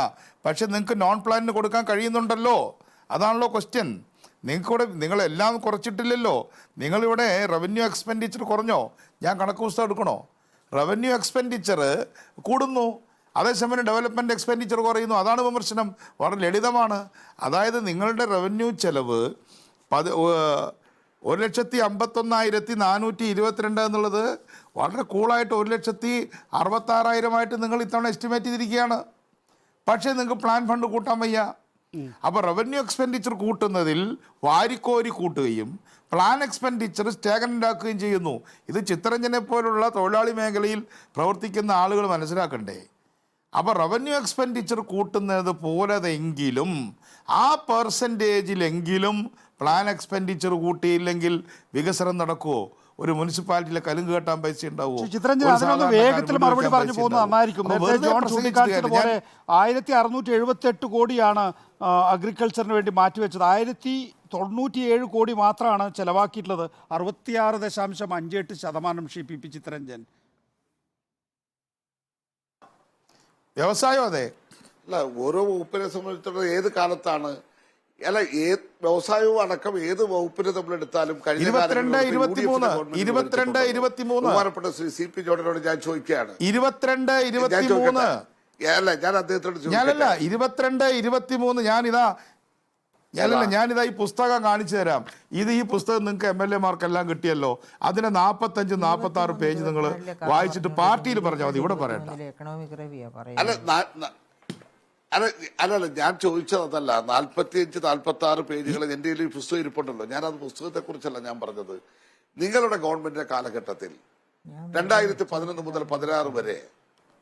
പക്ഷെ നിങ്ങൾക്ക് നോൺ പ്ലാനിന് കൊടുക്കാൻ കഴിയുന്നുണ്ടല്ലോ. അതാണല്ലോ ക്വസ്റ്റ്യൻ. നിങ്ങൾക്കിവിടെ നിങ്ങളെല്ലാം കുറച്ചിട്ടില്ലല്ലോ. നിങ്ങളിവിടെ റവന്യൂ എക്സ്പെൻഡിച്ചർ കുറഞ്ഞോ? ഞാൻ കണക്ക് പുസ്തകം എടുക്കണോ? റവന്യൂ എക്സ്പെൻഡിച്ചർ കൂടുന്നു, അതേസമയം ഡെവലപ്മെൻറ്റ് എക്സ്പെൻഡിച്ചർ കുറയുന്നു. അതാണ് വിമർശനം. വളരെ ലളിതമാണ്. അതായത് നിങ്ങളുടെ റവന്യൂ ചെലവ് 1,51,422 എന്നുള്ളത് വളരെ കൂളായിട്ട് 1,66,000 നിങ്ങൾ ഇത്തവണ എസ്റ്റിമേറ്റ് ചെയ്തിരിക്കുകയാണ്. പക്ഷേ നിങ്ങൾക്ക് പ്ലാൻ ഫണ്ട് കൂട്ടാൻ വയ്യ. അപ്പോൾ റവന്യൂ എക്സ്പെൻഡിച്ചർ കൂട്ടുന്നതിൽ വാരിക്കോരി കൂട്ടുകയും പ്ലാൻ എക്സ്പെൻഡിച്ചർ സ്റ്റേഗ്നൻ്റ് ആക്കുകയും ചെയ്യുന്നു. ഇത് ചിത്തരഞ്ജനെ പോലുള്ള തൊഴിലാളി മേഖലയിൽ പ്രവർത്തിക്കുന്ന ആളുകൾ മനസ്സിലാക്കണ്ടേ? അപ്പോൾ റവന്യൂ എക്സ്പെൻഡിച്ചർ കൂട്ടുന്നത് പോലെതെങ്കിലും ആ പെർസെൻറ്റേജിലെങ്കിലും പ്ലാൻ എക്സ്പെൻഡിച്ചർ കൂട്ടിയില്ലെങ്കിൽ വികസനം നടക്കുമോ? ഒരു മുനിസിപ്പാലിറ്റിയിലെ കലുങ്ക് കെട്ടാൻ പൈസ ഉണ്ടാവുമോ? ചിത്രഞ്ജൻ അതിനൊന്ന് വേഗത്തിൽ മറുപടി പറഞ്ഞു പോകുന്നത് നന്നായിരിക്കും. നേരത്തെ ജോൺ ചൂണ്ടിക്കാണിച്ചതുപോലെ 1678 കോടിയാണ് അഗ്രികൾച്ചറിന് വേണ്ടി മാറ്റിവെച്ചത്. 1097 കോടി മാത്രമാണ് ചെലവാക്കിയിട്ടുള്ളത്. 66.58% CPP ചിത്രഞ്ജൻ. വ്യവസായം അതെ. അല്ല, ഓരോ വകുപ്പിനെ സംബന്ധിച്ചിടത്തോളം ഏത് കാലത്താണ്, അല്ല വ്യവസായവും അടക്കം ഏത് വകുപ്പിനെ നമ്മളെടുത്താലും കഴിഞ്ഞ ബഹുമാനപ്പെട്ട ശ്രീ സി പി ജോർജിനോട് ഞാൻ ചോദിക്കുകയാണ്. 22-23 അല്ല, ഞാൻ അദ്ദേഹത്തോട് 22-23 ഞാനിതാ ഈ പുസ്തകം കാണിച്ചു തരാം. ഈ പുസ്തകം നിങ്ങൾക്ക് MLA-മാർക്കെല്ലാം കിട്ടിയല്ലോ. അതിന് 45-46 പേജ് നിങ്ങൾ വായിച്ചിട്ട് പാർട്ടിയിൽ പറഞ്ഞാൽ മതി, ഇവിടെ പറയണ്ട. അല്ലല്ല, ഞാൻ ചോദിച്ചത് അതല്ല. 45-46 പേജുകൾ എൻ്റെ ഈ പുസ്തകം ഇരിപ്പുണ്ടല്ലോ. ഞാനത് പുസ്തകത്തെ കുറിച്ചല്ല ഞാൻ പറഞ്ഞത്. നിങ്ങളുടെ ഗവൺമെന്റിന്റെ കാലഘട്ടത്തിൽ 2011 മുതൽ 16 വരെ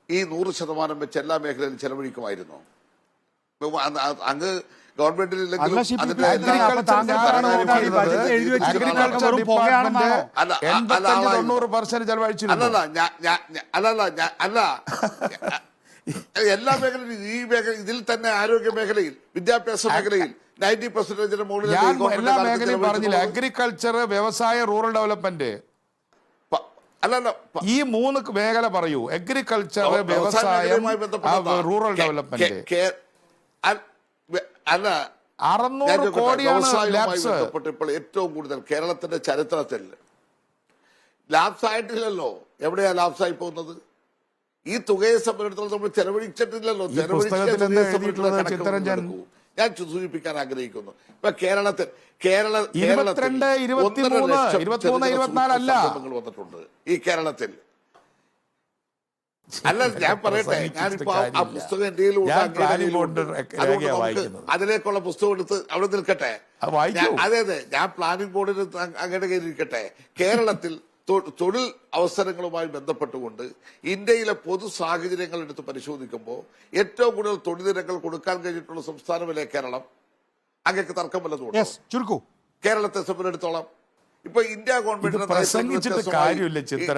ഈ 100% വെച്ച് എല്ലാ മേഖലയിലും ചെലവഴിക്കുമായിരുന്നു. അങ്ങ് ഗവൺമെന്റിൽ എല്ലാ മേഖലയിലും, ഈ മേഖല ഇതിൽ തന്നെ ആരോഗ്യ മേഖലയിൽ, വിദ്യാഭ്യാസ മേഖലയിൽ 90% മുകളിൽ എല്ലാ മേഖലയും പറഞ്ഞില്ല. അഗ്രികൾച്ചർ, വ്യവസായ, റൂറൽ ഡെവലപ്മെന്റ്, അല്ലല്ല, ഈ 3 മേഖല പറയൂ. അഗ്രികൾച്ചർ, വ്യവസായം, റൂറൽ ഡെവലപ്മെന്റ്. അല്ല, 600 കോടിയാണ് ഇപ്പോൾ ഏറ്റവും കൂടുതൽ കേരളത്തിന്റെ ചരിത്രത്തിൽ ലാപ്സ് ആയിട്ടില്ലല്ലോ. എവിടെയാ ലാപ്സ് ആയി പോകുന്നത്? ഈ തുകയെ സംബന്ധിച്ചിടത്തോളം നമ്മൾ ചെലവഴിച്ചിട്ടില്ലല്ലോ. ഞാൻ സൂചിപ്പിക്കാൻ ആഗ്രഹിക്കുന്നു. ഇപ്പൊ കേരളത്തിൽ 22-23 വന്നിട്ടുണ്ട് ഈ കേരളത്തിൽ. അല്ല, ഞാൻ പറയട്ടെ, ഞാനിപ്പോ ആ പുസ്തകം എന്റെ അതിലേക്കുള്ള പുസ്തകം എടുത്ത് അവിടെ നിൽക്കട്ടെ. അതെ, ഞാൻ പ്ലാനിംഗ് ബോർഡിൽ അങ്ങയുടെ കയ്യിൽ ഇരിക്കട്ടെ. കേരളത്തിൽ തൊഴിൽ അവസരങ്ങളുമായി ബന്ധപ്പെട്ടുകൊണ്ട് ഇന്ത്യയിലെ പൊതു സാഹചര്യങ്ങൾ എടുത്ത് പരിശോധിക്കുമ്പോൾ ഏറ്റവും കൂടുതൽ തൊഴിലിനങ്ങൾ കൊടുക്കാൻ കഴിഞ്ഞിട്ടുള്ള സംസ്ഥാനമല്ലേ കേരളം? അങ്ങക്ക് തർക്കം വല്ലതുകൊണ്ട് കേരളത്തെ സംബന്ധിച്ചിടത്തോളം ഇപ്പൊ ഇന്ത്യ ഗവൺമെന്റിനെ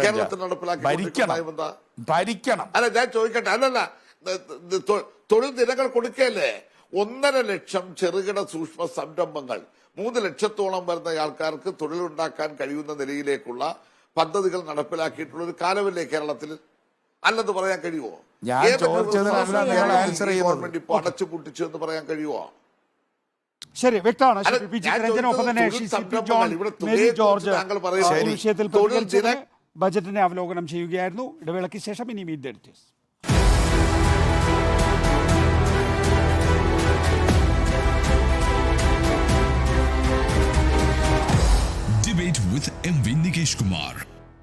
കേരളത്തിൽ നടപ്പിലാക്കി അല്ല, ഞാൻ ചോദിക്കട്ടെ. അല്ലല്ല, തൊഴിൽ ദിനങ്ങൾ കൊടുക്കല്ലേ? 1.5 ലക്ഷം ചെറുകിട സൂക്ഷ്മ സംരംഭങ്ങൾ, 3 ലക്ഷത്തോളം വരുന്ന ആൾക്കാർക്ക് തൊഴിലുണ്ടാക്കാൻ കഴിയുന്ന നിലയിലേക്കുള്ള പദ്ധതികൾ നടപ്പിലാക്കിയിട്ടുള്ള ഒരു കാലമല്ലേ കേരളത്തിൽ? അല്ലെന്ന് പറയാൻ കഴിയുമോ? ഗവൺമെന്റ് ഇപ്പൊ അടച്ചുപൂട്ടിച്ചു എന്ന് പറയാൻ കഴിയുമോ? ശരി, വ്യക്തമാണ്. വിഷയത്തിൽ ബജറ്റിനെ അവലോകനം ചെയ്യുകയായിരുന്നു. ഇടവേളയ്ക്ക് ശേഷം ഇനി meet the editors. Debate with MV Nikesh Kumar.